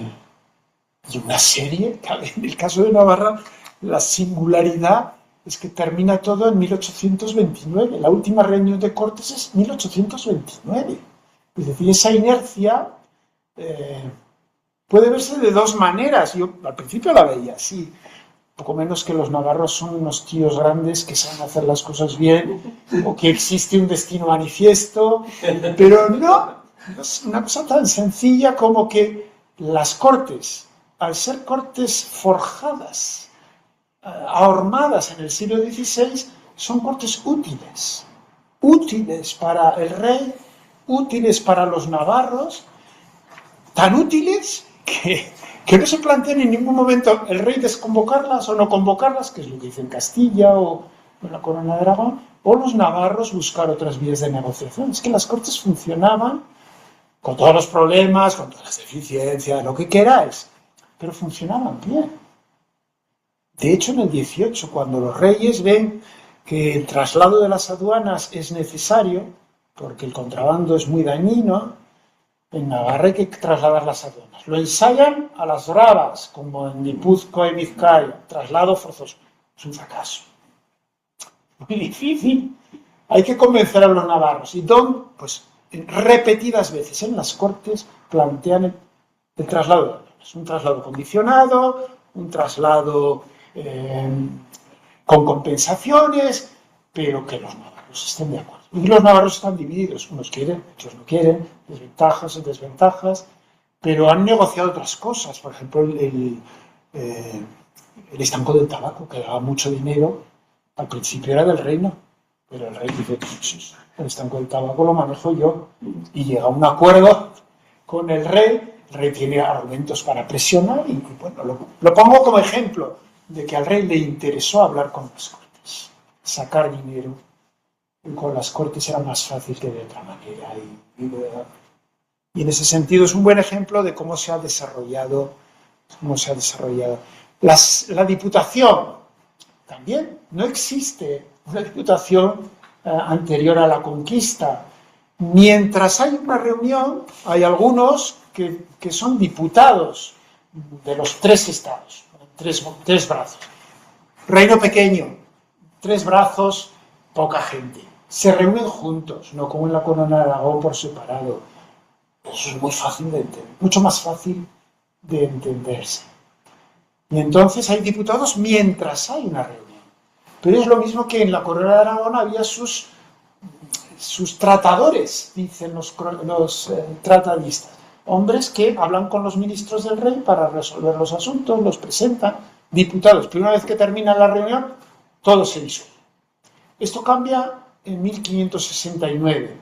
una serie. En el caso de Navarra, la singularidad es que termina todo en 1829. La última reunión de Cortes es 1829. Es decir, esa inercia puede verse de dos maneras. Yo al principio la veía así. Poco menos que los navarros son unos tíos grandes que saben hacer las cosas bien, o que existe un destino manifiesto, pero no es una cosa tan sencilla como que las cortes, al ser cortes forjadas, ahormadas en el siglo XVI, son cortes útiles, útiles para el rey, útiles para los navarros, tan útiles que no se plantea en ningún momento el rey desconvocarlas o no convocarlas, que es lo que dice en Castilla o en la Corona de Aragón, o los navarros buscar otras vías de negociación. Es que las cortes funcionaban con todos los problemas, con todas las deficiencias, lo que queráis, pero funcionaban bien. De hecho, en el 18, cuando los reyes ven que el traslado de las aduanas es necesario, porque el contrabando es muy dañino, en Navarra hay que trasladar las aduanas. Lo ensayan a las bravas, como en Guipúzcoa y Vizcaya, traslado forzoso. Es un fracaso. Muy difícil. Hay que convencer a los navarros. Y pues repetidas veces en las cortes plantean el traslado de aduanas. Un traslado condicionado, un traslado con compensaciones, pero que los navarros estén de acuerdo. Y los navarros están divididos, unos quieren, otros no quieren, desventajas y desventajas, pero han negociado otras cosas. Por ejemplo, el estanco del tabaco, que daba mucho dinero, al principio era del reino, pero el rey dice, pues, el estanco del tabaco lo manejo yo, y llega a un acuerdo con el rey tiene argumentos para presionar, y bueno, lo pongo como ejemplo de que al rey le interesó hablar con las cortes, sacar dinero. Y con las cortes era más fácil que de otra manera. Y en ese sentido es un buen ejemplo de cómo se ha desarrollado. La diputación también. No existe una diputación anterior a la conquista. Mientras hay una reunión, hay algunos que son diputados de los tres estados, tres brazos. Reino pequeño, tres brazos, poca gente. Se reúnen juntos, no como en la Corona de Aragón por separado. Eso es muy fácil de entender, mucho más fácil de entenderse. Y entonces hay diputados mientras hay una reunión. Pero es lo mismo que en la Corona de Aragón había sus tratadores, dicen los tratadistas. Hombres que hablan con los ministros del rey para resolver los asuntos, los presentan, diputados. Pero una vez que termina la reunión, todo se disuelve. Esto cambia en 1569.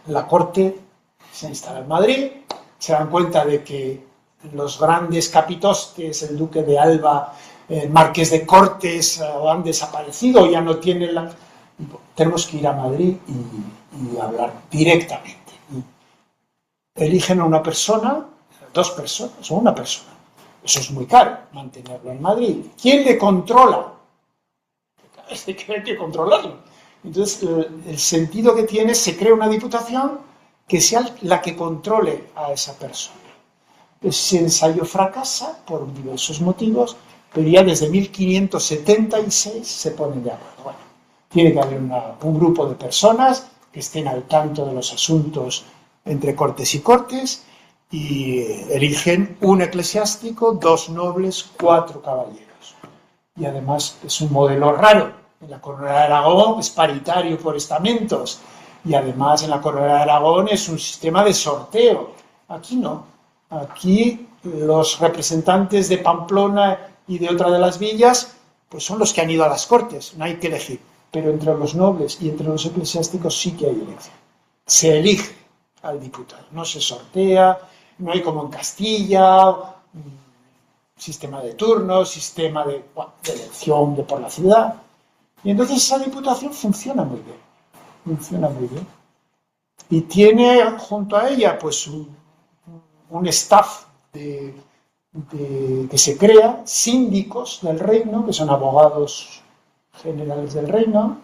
La corte se instala en Madrid, se dan cuenta de que los grandes capitostes, el duque de Alba, el marqués de Cortes, han desaparecido, ya no tienen la... Tenemos que ir a Madrid y hablar directamente. Y eligen a una persona, dos personas o una persona. Eso es muy caro, mantenerlo en Madrid. ¿Quién le controla? Hay que controlarlo. Entonces, el sentido que tiene, se crea una diputación que sea la que controle a esa persona. Ese ensayo fracasa por diversos motivos, pero ya desde 1576 se ponen de acuerdo. Bueno, tiene que haber un grupo de personas que estén al tanto de los asuntos entre cortes y cortes y eligen un eclesiástico, 2 nobles, 4 caballeros. y además es un modelo raro. En la Corona de Aragón es paritario por estamentos y además en la Corona de Aragón es un sistema de sorteo. Aquí no. Aquí los representantes de Pamplona y de otra de las villas pues son los que han ido a las Cortes, no hay que elegir. Pero entre los nobles y entre los eclesiásticos sí que hay elección. Se elige al diputado, no se sortea, no hay como en Castilla, sistema de turnos, sistema de elección por la ciudad. Y entonces esa diputación funciona muy bien. Y tiene junto a ella pues un staff que se crea, síndicos del reino, que son abogados generales del reino,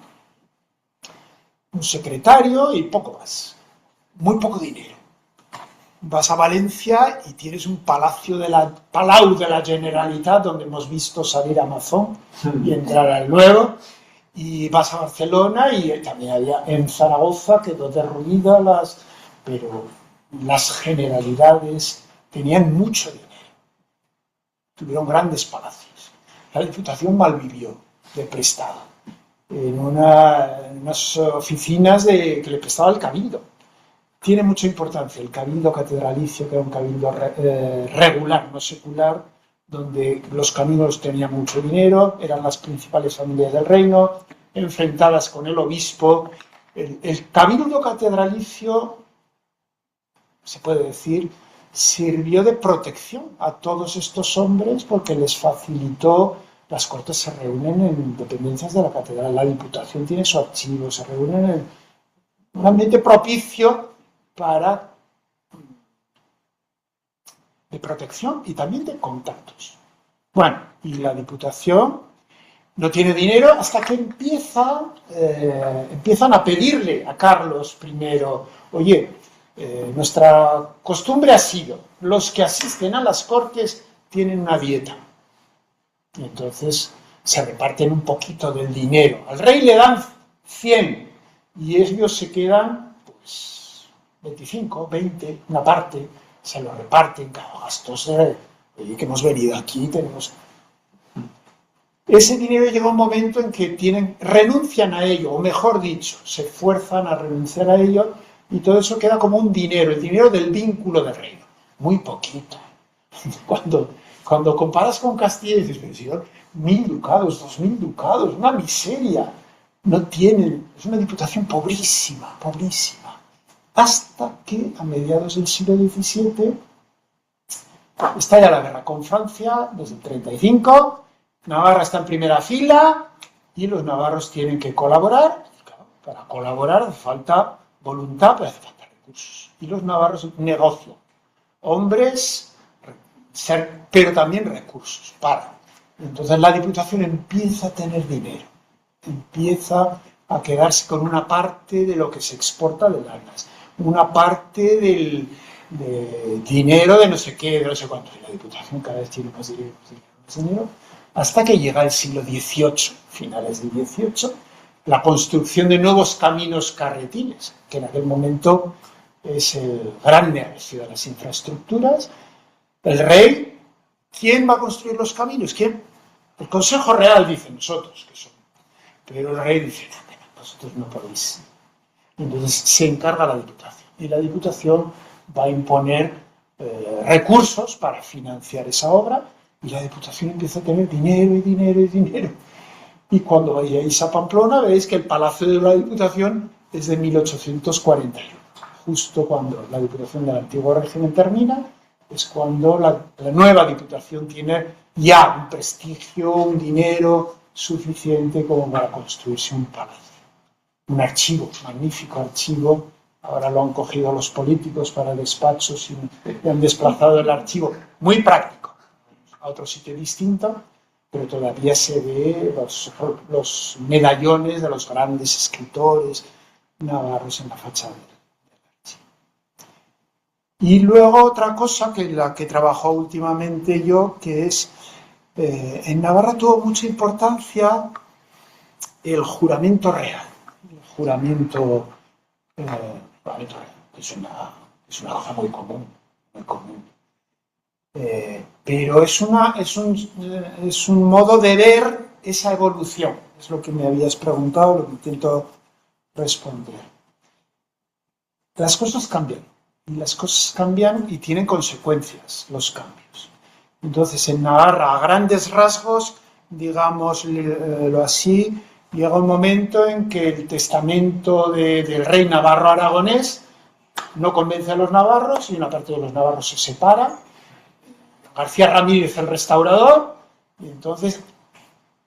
un secretario y poco más. Muy poco dinero. Vas a Valencia y tienes un Palau de la Generalitat, donde hemos visto salir a Amazon y entrar al nuevo. Y vas a Barcelona y también había en Zaragoza, quedó derruida pero las generalidades tenían mucho dinero. Tuvieron grandes palacios. La Diputación malvivió de prestado en unas oficinas que le prestaba el Cabildo. Tiene mucha importancia el Cabildo catedralicio, que era un cabildo regular, no secular, donde los caminos tenían mucho dinero, eran las principales familias del reino, enfrentadas con el obispo. El Cabildo catedralicio, se puede decir, sirvió de protección a todos estos hombres porque les facilitó. Las Cortes se reúnen en dependencias de la catedral, la Diputación tiene su archivo, se reúnen en un ambiente propicio de protección y también de contactos. Bueno, y la Diputación no tiene dinero hasta que empiezan a pedirle a Carlos I, oye, nuestra costumbre ha sido, los que asisten a las Cortes tienen una dieta. Y entonces se reparten un poquito del dinero. Al rey le dan 100 y ellos se quedan, pues, 25, 20, una parte, se lo reparten, cada gastos oye, que hemos venido aquí, tenemos... Ese dinero llega un momento en que renuncian a ello, o mejor dicho, se fuerzan a renunciar a ello, y todo eso queda como un dinero, el dinero del vínculo del reino. Muy poquito. Cuando comparas con Castilla y dices, pero señor, 1.000 ducados, 2.000 ducados, una miseria. No tienen, es una diputación pobrísima. Hasta que a mediados del siglo XVII estalla la guerra con Francia, desde el 35, Navarra está en primera fila y los navarros tienen que colaborar. Para colaborar hace falta voluntad, pero hace falta recursos. Y los navarros negocian. Hombres, pero también recursos. Entonces la Diputación empieza a tener dinero. Empieza a quedarse con una parte de lo que se exporta de lanas. Una parte del dinero de no sé qué, de no sé cuánto. Y la Diputación cada vez tiene más dinero. Hasta que llega el siglo XVIII, finales del XVIII, la construcción de nuevos caminos carretiles, que en aquel momento es el gran negocio de las infraestructuras. El rey, ¿quién va a construir los caminos? ¿Quién? El Consejo Real dice, nosotros, que somos. Pero el rey dice, no, vosotros no podéis. Entonces se encarga la Diputación. Y la Diputación va a imponer recursos para financiar esa obra, y la Diputación empieza a tener dinero. Y cuando vayáis a Pamplona veis que el Palacio de la Diputación es de 1841. Justo cuando la Diputación del antiguo régimen termina, es cuando la nueva Diputación tiene ya un prestigio, un dinero suficiente como para construirse un palacio. Un archivo, magnífico archivo. Ahora lo han cogido los políticos para despachos y han desplazado el archivo. Muy práctico. A otro sitio distinto, pero todavía se ve los medallones de los grandes escritores navarros en la fachada del archivo. Y luego otra cosa la que trabajo últimamente yo, que es, en Navarra tuvo mucha importancia el juramento real. El juramento real, que es una cosa muy común. Pero es un modo de ver esa evolución? Es lo que me habías preguntado, lo que intento responder. Las cosas cambian, y las cosas cambian y tienen consecuencias los cambios. Entonces, en Navarra, a grandes rasgos, digámoslo así, llega un momento en que el testamento del rey navarro aragonés no convence a los navarros y una parte de los navarros se separa. García Ramírez, el restaurador, y entonces,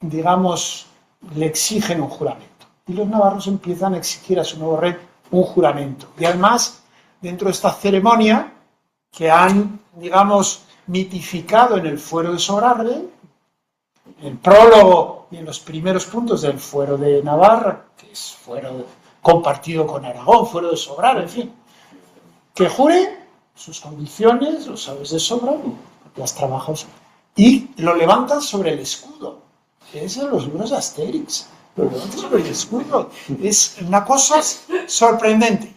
digamos, le exigen un juramento. Y los navarros empiezan a exigir a su nuevo rey un juramento. Y además, dentro de esta ceremonia, que han, digamos, mitificado en el fuero de Sobrarbe, en el prólogo y en los primeros puntos del fuero de Navarra, que es fuero compartido con Aragón, fuero de Sobrarbe, en fin, que jure sus condiciones, lo sabes de sobra, las trabajas, y lo levantan sobre el escudo. Es en los libros de Asterix, lo levantan sobre el escudo. Es una cosa sorprendente.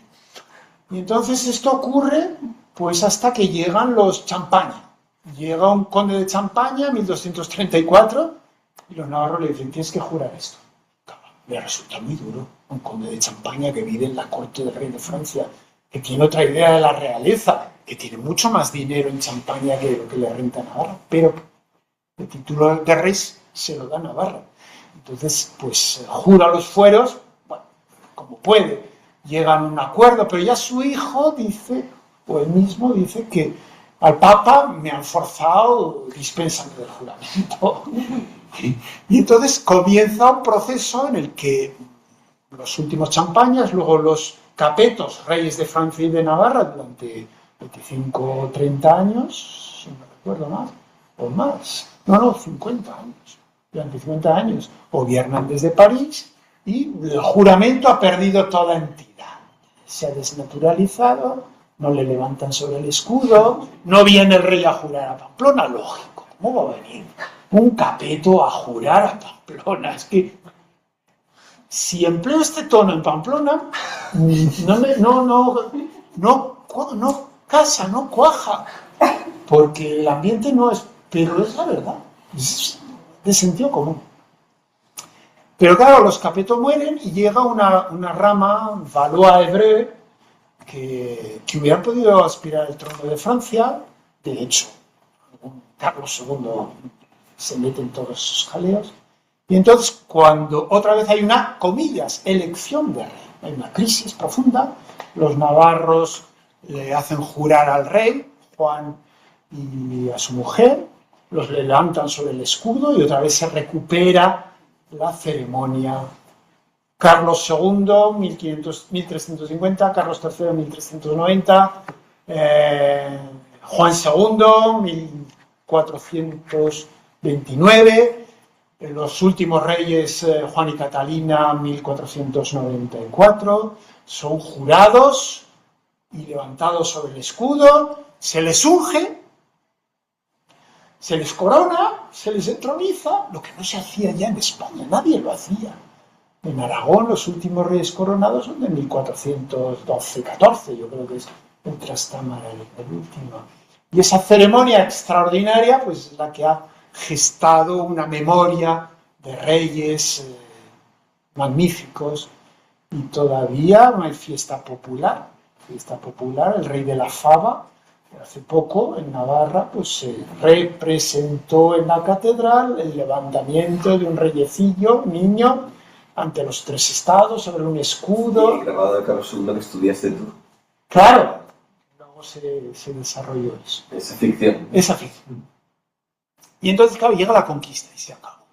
Y entonces esto ocurre pues hasta que llegan los Champaña. Llega un conde de Champaña en 1234 y los navarros le dicen, tienes que jurar esto. Le resulta muy duro un conde de Champaña que vive en la corte del rey de Francia, que tiene otra idea de la realeza, que tiene mucho más dinero en Champaña que lo que le renta a Navarra, pero el título de rey se lo da a Navarra. Entonces, pues jura los fueros, bueno, como puede, llegan a un acuerdo, pero ya su hijo dice, o él mismo dice que al Papa me han forzado, dispénsame del juramento. Y entonces comienza un proceso en el que los últimos Champañas, luego los Capetos, reyes de Francia y de Navarra, durante 25 o 30 años, si no recuerdo más, o más, no, 50 años, durante 50 años, gobiernan desde París y el juramento ha perdido toda entidad. Se ha desnaturalizado, no le levantan sobre el escudo, no viene el rey a jurar a Pamplona, lógico, ¿cómo va a venir un capeto a jurar a Pamplona? Es que si empleo este tono en Pamplona, no casa, no cuaja, porque el ambiente no es, pero es la verdad, es de sentido común. Pero claro, los capetos mueren y llega una rama, Valois-Evreux, que hubieran podido aspirar al trono de Francia. De hecho, Carlos II se mete en todos esos jaleos. Y entonces, cuando otra vez hay una, comillas, elección de rey, hay una crisis profunda, los navarros le hacen jurar al rey, Juan, y a su mujer, los levantan sobre el escudo y otra vez se recupera la ceremonia. Carlos II, 1350, Carlos III, 1390, Juan II, 1429, los últimos reyes, Juan y Catalina, 1494, son jurados y levantados sobre el escudo, se les unge, se les corona, se les entroniza, lo que no se hacía ya en España, nadie lo hacía. En Aragón los últimos reyes coronados son de 1412-14, yo creo que es el Trastámara el último. Y esa ceremonia extraordinaria, pues es la que ha gestado una memoria de reyes magníficos, y todavía no hay fiesta popular, el rey de la Faba, hace poco en Navarra pues se representó en la catedral el levantamiento de un reyecillo, niño, ante los tres estados, sobre un escudo. Y el grabado de Carlos II que estudiaste tú. Claro, luego se desarrolló eso. Esa ficción. Esa ficción. Y entonces, claro, llega la conquista y se acabó.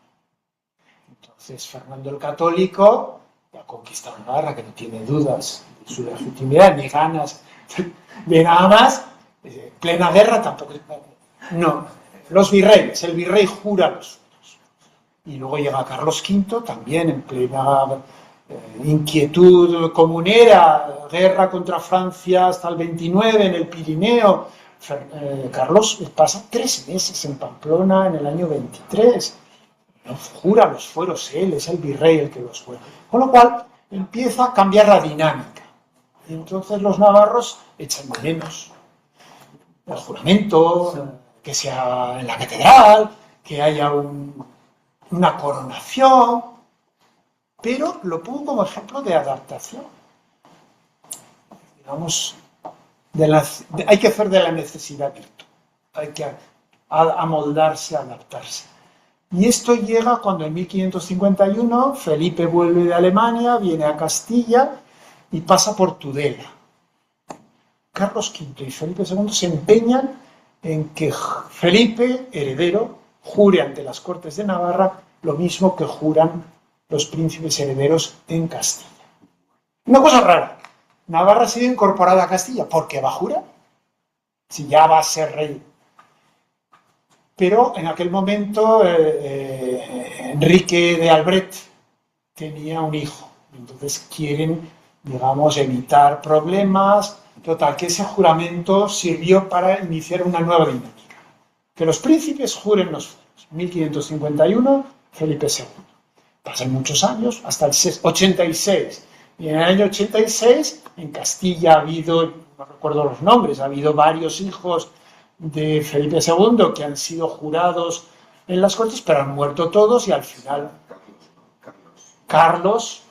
Entonces, Fernando el Católico ha conquistado Navarra, que no tiene dudas de su legitimidad, ni ganas de nada más. Plena guerra tampoco. No, los virreyes, el virrey jura los suyos. Y luego llega Carlos V, también en plena inquietud comunera, guerra contra Francia hasta el 29 en el Pirineo. Carlos pasa 3 meses en Pamplona en el año 23. No jura los fueros él, es el virrey el que los jura. Con lo cual empieza a cambiar la dinámica. Y entonces los navarros echan de menos el juramento, que sea en la catedral, que haya un una coronación, pero lo pongo como ejemplo de adaptación. Digamos, hay que hacer de la necesidad virtud, hay que amoldarse, adaptarse. Y esto llega cuando en 1551 Felipe vuelve de Alemania, viene a Castilla y pasa por Tudela. Carlos V y Felipe II se empeñan en que Felipe, heredero, jure ante las Cortes de Navarra lo mismo que juran los príncipes herederos en Castilla. Una cosa rara, Navarra ha sido incorporada a Castilla, ¿por qué va a jurar? Si ya va a ser rey. Pero en aquel momento Enrique de Albret tenía un hijo, entonces quieren, digamos, evitar problemas. Total, que ese juramento sirvió para iniciar una nueva dinámica. Que los príncipes juren los fueros. 1551, Felipe II. Pasan muchos años, hasta el 86. Y en el año 86, en Castilla ha habido, no recuerdo los nombres, ha habido varios hijos de Felipe II que han sido jurados en las Cortes, pero han muerto todos y al final Carlos,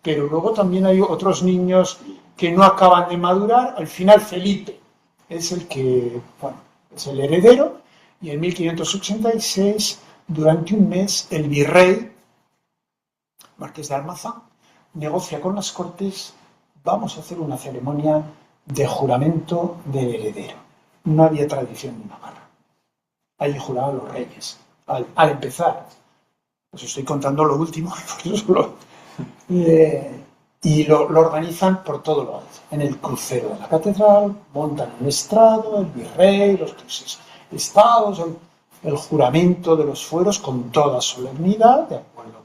pero luego también hay otros niños que no acaban de madurar. Al final Felipe es el que, bueno, es el heredero, y en 1586, durante un mes, el virrey, Marqués de Almazán, negocia con las Cortes: vamos a hacer una ceremonia de juramento del heredero. No había tradición en Navarra. Allí juraban los reyes, al empezar. Os estoy contando lo último, por eso y lo organizan por todo lo alto. En el crucero de la catedral montan un estrado, el virrey, los tres estados, el juramento de los fueros con toda solemnidad, de acuerdo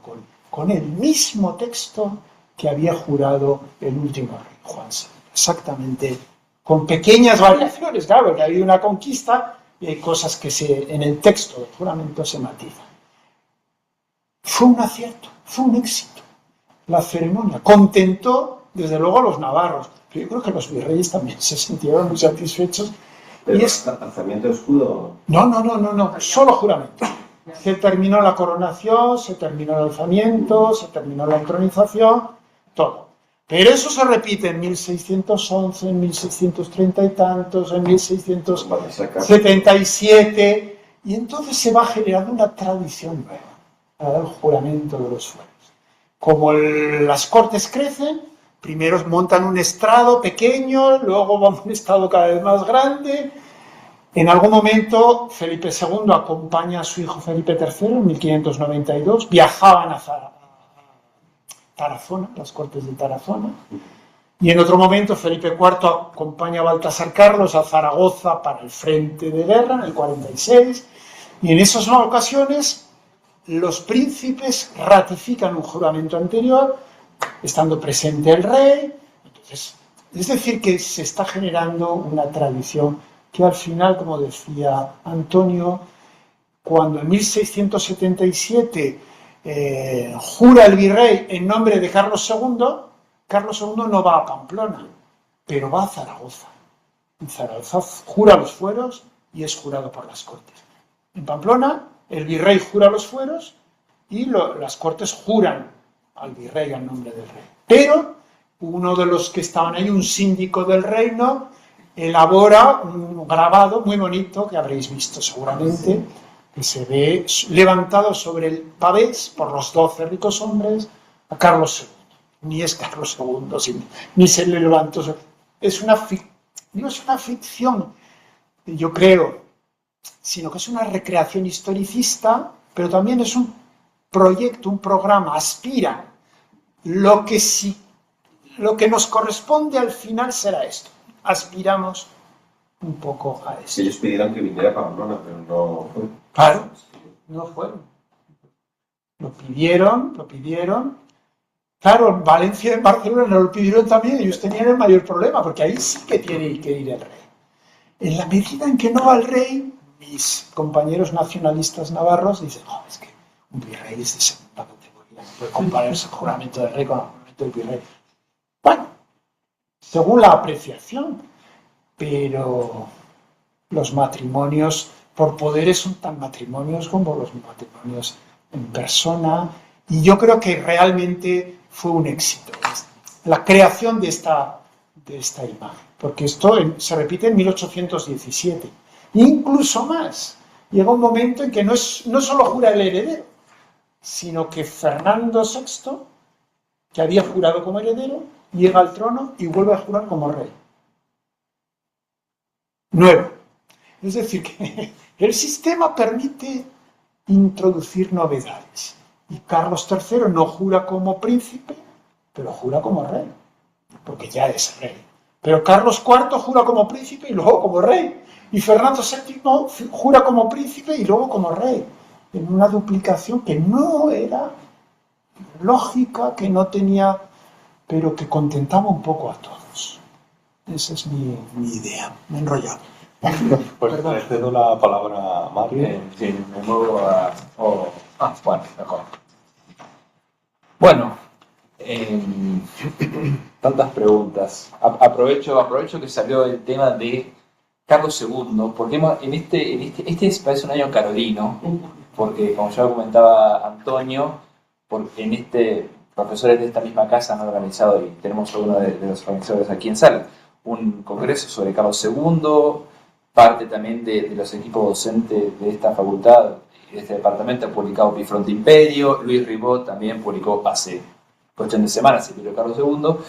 con el mismo texto que había jurado el último rey, Juan II. Exactamente, con pequeñas variaciones, claro, porque ha habido una conquista y hay cosas que en el texto del juramento se matizan. Fue un acierto, fue un éxito. La ceremonia contentó, desde luego, a los navarros. Pero yo creo que los virreyes también se sintieron muy satisfechos. ¿Pero y es lanzamiento de escudo? No, solo juramento. Se terminó la coronación, se terminó el alzamiento, se terminó la entronización, todo. Pero eso se repite en 1611, en 1630 y tantos, en 1677, y entonces se va generando una tradición nueva, el juramento de los fueros. Como las Cortes crecen, primero montan un estrado pequeño, luego va un estrado cada vez más grande. En algún momento Felipe II acompaña a su hijo Felipe III en 1592, viajaban a Tarazona, las Cortes de Tarazona, y en otro momento Felipe IV acompaña a Baltasar Carlos a Zaragoza para el frente de guerra en el 46, y en esas ocasiones los príncipes ratifican un juramento anterior, estando presente el rey. Entonces, es decir, que se está generando una tradición que al final, como decía Antonio, cuando en 1677 jura el virrey en nombre de Carlos II, Carlos II no va a Pamplona, pero va a Zaragoza. En Zaragoza jura los fueros y es jurado por las Cortes. En Pamplona, el virrey jura los fueros y las Cortes juran al virrey en nombre del rey. Pero uno de los que estaban ahí, un síndico del reino, elabora un grabado muy bonito que habréis visto seguramente, que se ve levantado sobre el pavés por los 12 ricos hombres a Carlos II. Ni es Carlos II, ni se le levantó. Es una ficción, yo creo, sino que es una recreación historicista, pero también es un proyecto, un programa. Aspira. Lo que nos corresponde al final será esto. Aspiramos un poco a eso. Ellos pidieron que viniera a Pamplona, pero no fue. Claro, no fueron. Lo pidieron. Claro, en Valencia y en Barcelona lo pidieron también, ellos tenían el mayor problema, porque ahí sí que tiene que ir el rey. En la medida en que no va el rey, mis compañeros nacionalistas navarros dicen: es que un virrey es de segunda categoría, no puede compararse el juramento del rey con el juramento del virrey. Bueno, según la apreciación, pero los matrimonios por poderes son tan matrimonios como los matrimonios en persona, y yo creo que realmente fue un éxito la creación de esta imagen, porque esto se repite en 1817, incluso más. Llega un momento en que no solo jura el heredero, sino que Fernando VI, que había jurado como heredero, llega al trono y vuelve a jurar como rey. Nuevo. Es decir, que el sistema permite introducir novedades. Y Carlos III no jura como príncipe, pero jura como rey, porque ya es rey. Pero Carlos IV jura como príncipe y luego como rey. Y Fernando VII jura como príncipe y luego como rey. En una duplicación que no era lógica, que no tenía, pero que contentaba un poco a todos. Esa es mi idea. Me he enrollado. Pues le cedo la palabra a Mario. Sí, me muevo a... bueno, mejor. Bueno, tantas preguntas. Aprovecho que salió el tema de Carlos II, porque este parece un año carolino, porque como ya comentaba Antonio, profesores de esta misma casa han organizado, y tenemos a uno de los organizadores aquí en sala, un congreso sobre Carlos II. Parte también de los equipos docentes de esta facultad, de este departamento, ha publicado Bifronte Imperio. Luis Ribot también publicó hace cuestión de semanas el libro de Carlos II.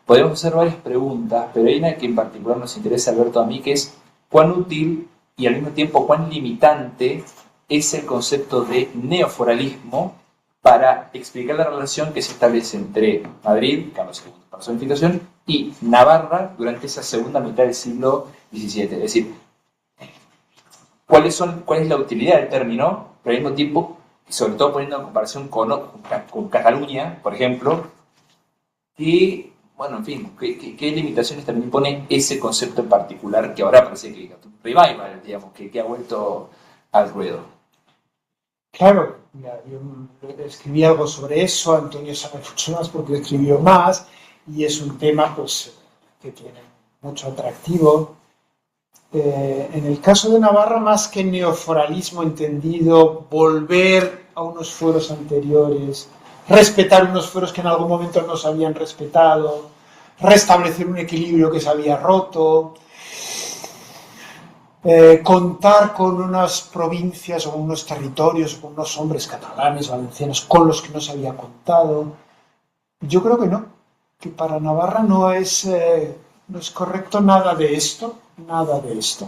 Podemos hacer varias preguntas, pero hay una que en particular nos interesa, Alberto, a mí, que es cuán útil y al mismo tiempo cuán limitante es el concepto de neoforalismo para explicar la relación que se establece entre Madrid, Carlos II, para su invitación, y Navarra durante esa segunda mitad del siglo XVII. Es decir, ¿cuál es la utilidad del término? Pero al mismo tiempo, y sobre todo poniendo en comparación con Cataluña, por ejemplo, que, bueno, en fin, ¿qué limitaciones también pone ese concepto en particular que ahora parece que revival, digamos, que ha vuelto al ruedo? Claro, yo escribí algo sobre eso, Antonio sabe mucho más porque escribió más, y es un tema pues, que tiene mucho atractivo. En el caso de Navarra, más que neoforalismo entendido, volver a unos fueros anteriores, respetar unos fueros que en algún momento no se habían respetado, restablecer un equilibrio que se había roto, contar con unas provincias o unos territorios, con unos hombres catalanes, valencianos, con los que no se había contado. Yo creo que no, que para Navarra no es correcto nada de esto. Nada de esto.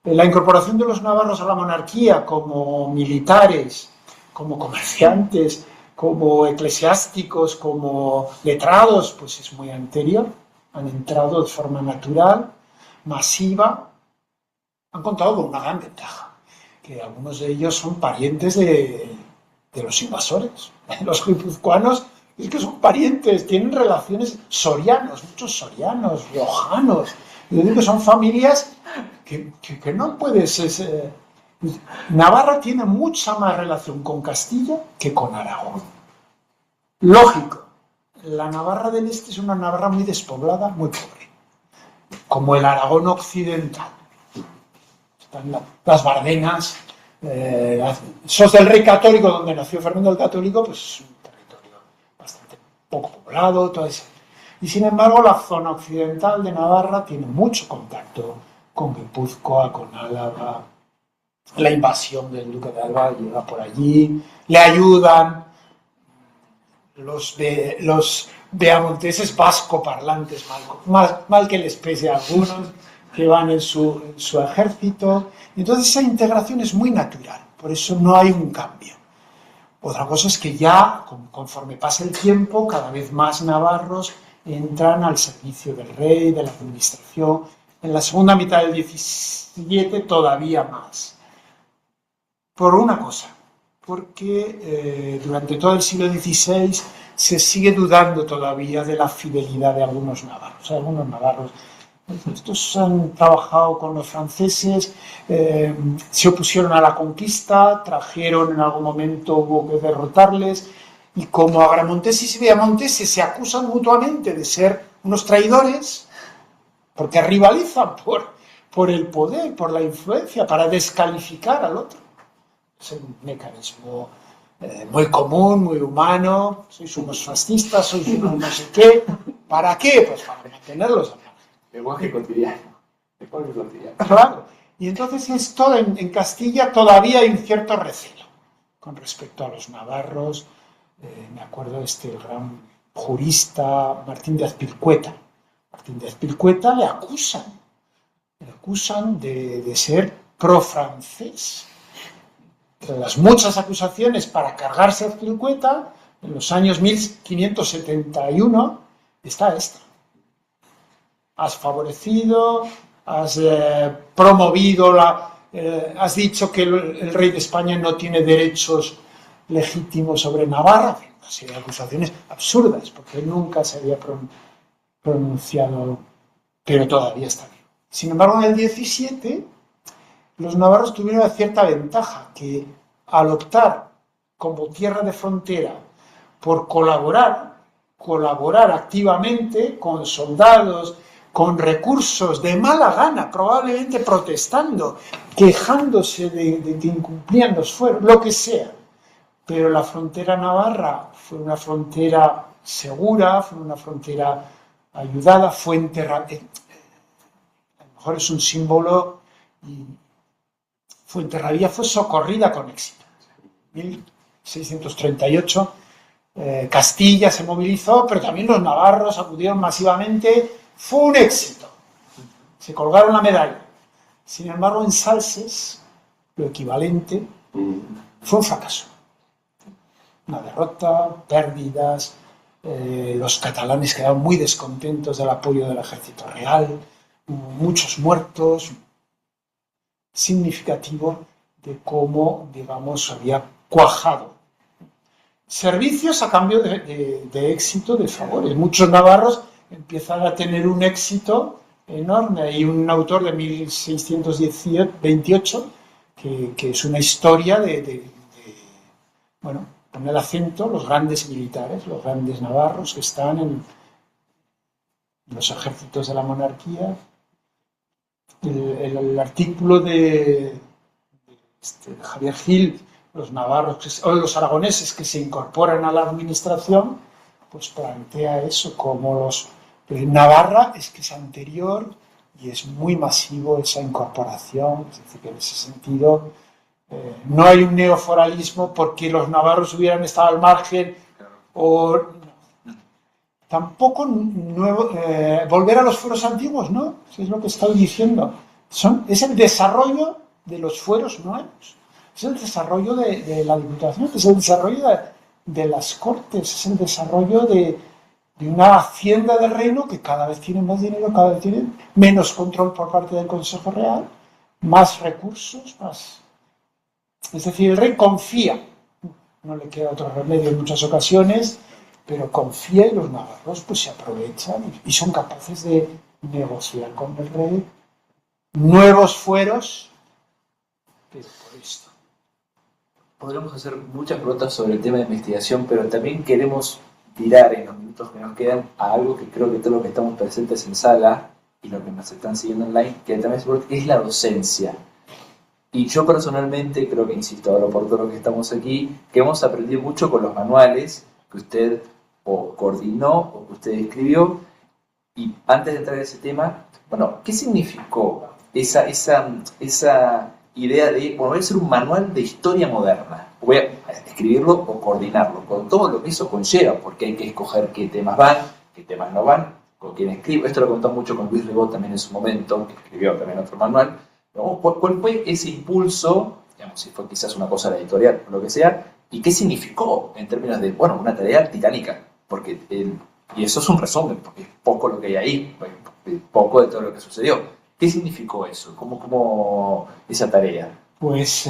La incorporación de los navarros a la monarquía como militares, como comerciantes, como eclesiásticos, como letrados, pues es muy anterior. Han entrado de forma natural, masiva. Han contado con una gran ventaja, que algunos de ellos son parientes de los invasores. Los guipuzcoanos es que son parientes, tienen relaciones sorianos, muchos sorianos, riojanos. Yo digo que son familias que no puedes... Navarra tiene mucha más relación con Castilla que con Aragón. Lógico, la Navarra del Este es una Navarra muy despoblada, muy pobre, como el Aragón occidental. Están las Bardenas, sos del Rey Católico, donde nació Fernando el Católico, pues es un territorio bastante poco poblado, todo eso. Y sin embargo, la zona occidental de Navarra tiene mucho contacto con Guipúzcoa, con Álava. La invasión del duque de Alba llega por allí, le ayudan los beamonteses vasco-parlantes, mal que les pese a algunos, que van en su ejército. Entonces esa integración es muy natural, por eso no hay un cambio. Otra cosa es que ya, conforme pasa el tiempo, cada vez más navarros entran al servicio del rey, de la administración. En la segunda mitad del XVII todavía más. Por una cosa, porque durante todo el siglo XVI se sigue dudando todavía de la fidelidad de algunos navarros. Algunos navarros, estos han trabajado con los franceses, se opusieron a la conquista, trajeron en algún momento, hubo que derrotarles, y como agramonteses y viamonteses se acusan mutuamente de ser unos traidores, porque rivalizan por el poder, por la influencia, para descalificar al otro. Es un mecanismo muy común, muy humano. Sois unos fascistas, sois unos no sé qué. ¿Para qué? Pues para mantenerlos al margen. Lenguaje cotidiano. Lenguaje cotidiano. Claro. Y entonces esto en Castilla todavía hay un cierto recelo con respecto a los navarros. Me acuerdo el gran jurista Martín de Azpilcueta. Martín de Azpilcueta le acusan de ser pro-francés. Entre las muchas acusaciones para cargarse a Azpilcueta, en los años 1571 está esta. Has favorecido, has promovido, has dicho que el rey de España no tiene derechos legítimos sobre Navarra. Una serie de acusaciones absurdas, porque él nunca se había pronunciado, pero todavía está vivo. Sin embargo, en el 17, los navarros tuvieron una cierta ventaja, que al optar como tierra de frontera por colaborar activamente con soldados, con recursos, de mala gana, probablemente protestando, quejándose de que incumplían los fueros, lo que sea. Pero la frontera navarra fue una frontera segura, fue una frontera ayudada, fue enterrada. A lo mejor es un símbolo, y Fuenterrabía fue socorrida con éxito. En 1638 Castilla se movilizó, pero también los navarros acudieron masivamente. Fue un éxito. Se colgaron la medalla. Sin embargo, en Salses, lo equivalente, fue un fracaso. Una derrota, pérdidas. Los catalanes quedaron muy descontentos del apoyo del ejército real. Hubo muchos muertos. Significativo de cómo, digamos, había cuajado. Servicios a cambio de éxito, de favores. Muchos navarros empiezan a tener un éxito enorme. Hay un autor de 1628 que es una historia bueno, pone el acento los grandes militares, los grandes navarros que están en los ejércitos de la monarquía. El artículo de Javier Gil, los navarros o los aragoneses que se incorporan a la administración, pues plantea eso como Navarra es que es anterior y es muy masivo esa incorporación, es decir, que en ese sentido no hay un neoforalismo porque los navarros hubieran estado al margen o tampoco volver a los fueros antiguos, ¿no? Eso es lo que estoy diciendo. Es el desarrollo de los fueros nuevos, es el desarrollo de la Diputación, es el desarrollo de las Cortes, es el desarrollo de una hacienda del reino que cada vez tiene más dinero, cada vez tiene menos control por parte del Consejo Real, más recursos, más... Es decir, el rey confía, no le queda otro remedio en muchas ocasiones, pero confía y los navarros pues se aprovechan y son capaces de negociar con el rey nuevos fueros, pero por esto. Podremos hacer muchas preguntas sobre el tema de investigación, pero también queremos tirar en los minutos que nos quedan a algo que creo que todos los que estamos presentes en sala y los que nos están siguiendo online, que también es la docencia. Y yo personalmente creo que, insisto, ahora por todo lo que estamos aquí, que hemos aprendido mucho con los manuales que usted o coordinó o que usted escribió. Y antes de entrar en ese tema, bueno, ¿qué significó esa idea de, bueno, voy a hacer un manual de historia moderna? Voy a escribirlo o coordinarlo, con todo lo que eso conlleva, porque hay que escoger qué temas van, qué temas no van, con quién escribo. Esto lo contó mucho con Luis Rebot también en su momento, que escribió también otro manual. ¿No? ¿Cuál fue ese impulso, digamos, si fue quizás una cosa de la editorial o lo que sea, y qué significó en términos de, bueno, una tarea titánica? Porque, y eso es un resumen, porque es poco lo que hay ahí, poco de todo lo que sucedió. ¿Qué significó eso? ¿Cómo esa tarea? Pues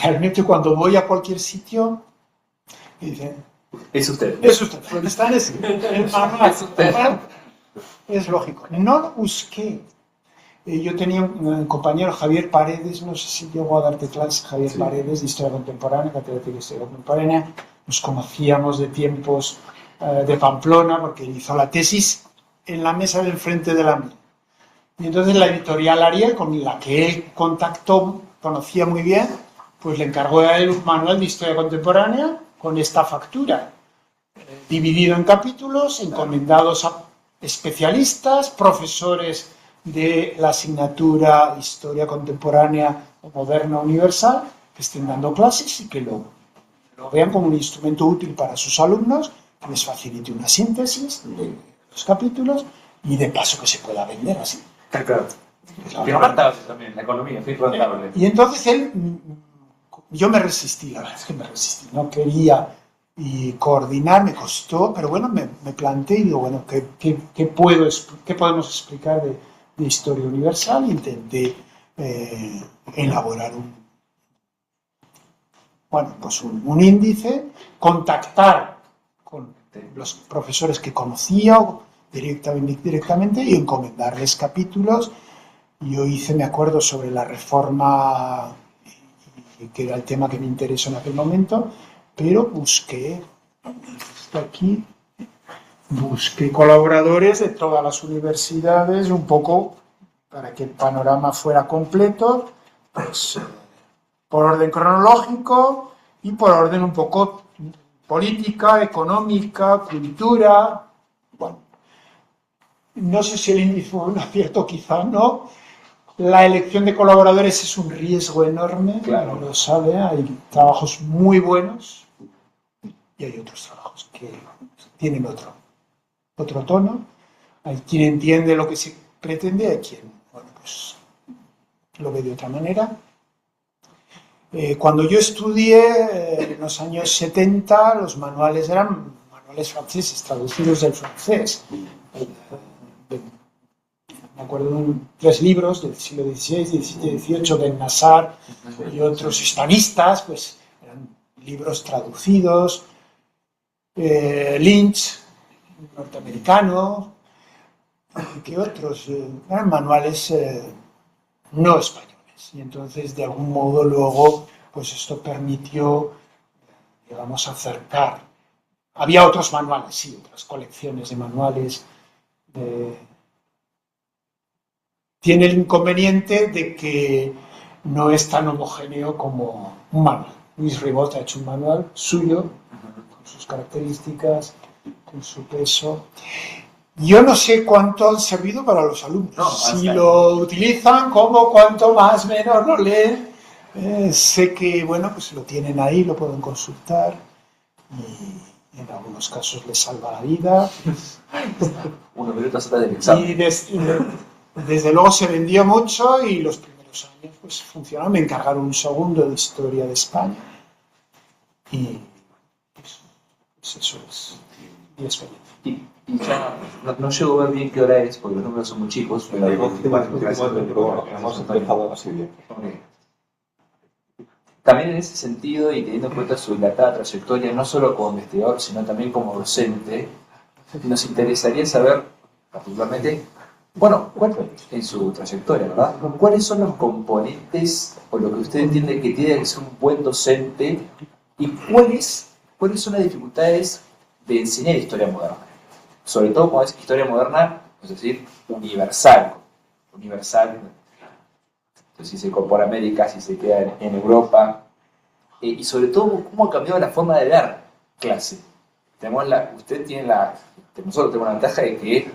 realmente cuando voy a cualquier sitio, dicen... Es usted. Es usted, porque está en ese... Es usted. Es lógico. No lo busqué. Yo tenía un compañero, Javier Paredes, no sé si llegó a darte clase, Javier Paredes, de Historia Contemporánea, catedrático de Historia Contemporánea. Nos conocíamos de tiempos de Pamplona, porque hizo la tesis en la mesa del frente de la mía. Y entonces la editorial Ariel, con la que él contactó, conocía muy bien, pues le encargó a él un manual de historia contemporánea con esta factura, dividido en capítulos, encomendados a especialistas, profesores de la asignatura Historia Contemporánea o Moderna Universal, que estén dando clases y que lo vean como un instrumento útil para sus alumnos, que les facilite una síntesis de los capítulos y de paso que se pueda vender así. Claro. Es rentable también, la economía, es rentable. Y entonces yo me resistí, la verdad es que me resistí, no quería coordinar, me costó, pero bueno, me planteé y digo, bueno, ¿qué podemos explicar de historia universal? Intenté elaborar un índice, contactar con los profesores que conocía directamente y encomendarles capítulos. Yo hice, me acuerdo, sobre la reforma, que era el tema que me interesó en aquel momento, pero busqué colaboradores de todas las universidades, un poco para que el panorama fuera completo, pues, por orden cronológico y por orden un poco política, económica, cultura. Bueno, no sé si el índice fue un acierto, quizá no. La elección de colaboradores es un riesgo enorme, claro, lo sabe. Hay trabajos muy buenos y hay otros trabajos que tienen otro tono. Hay quien entiende lo que se pretende, hay quien, bueno, pues lo ve de otra manera. Cuando yo estudié, en los años 70, los manuales eran manuales franceses, traducidos del francés. Me acuerdo de 3 libros del siglo XVI, XVII, XVIII, de Nassar y otros hispanistas, pues eran libros traducidos. Lynch, norteamericano, que otros, eran manuales no españoles. Y entonces, de algún modo, luego, pues esto permitió, digamos, acercar. Había otros manuales, sí, otras colecciones de manuales. Tiene el inconveniente de que no es tan homogéneo como un manual. Luis Ribot ha hecho un manual suyo, con sus características, con su peso. Yo no sé cuánto han servido para los alumnos. No, si lo utilizan, como cuánto más, menos lo leen. Sé que, bueno, pues lo tienen ahí, lo pueden consultar y en algunos casos les salva la vida. 1 minuto hasta del examen. Y desde luego se vendió mucho y los primeros años pues funcionó. Me encargaron un segundo de Historia de España y pues eso es mi experiencia. Y ya no llego a ver bien qué hora es, porque los números son muy chicos, pero hemos empezado así bien. También en ese sentido, y teniendo en cuenta su dilatada trayectoria, no solo como investigador, sino también como docente, nos interesaría saber, particularmente, bueno, en su trayectoria, ¿verdad? ¿Cuáles son los componentes o lo que usted entiende que tiene que ser un buen docente y cuáles son las dificultades de enseñar historia moderna? Sobre todo cuando es historia moderna, es decir, universal. Entonces, si se incorpora a América, si se queda en Europa, y sobre todo cómo ha cambiado la forma de dar clase. Nosotros tenemos la ventaja de que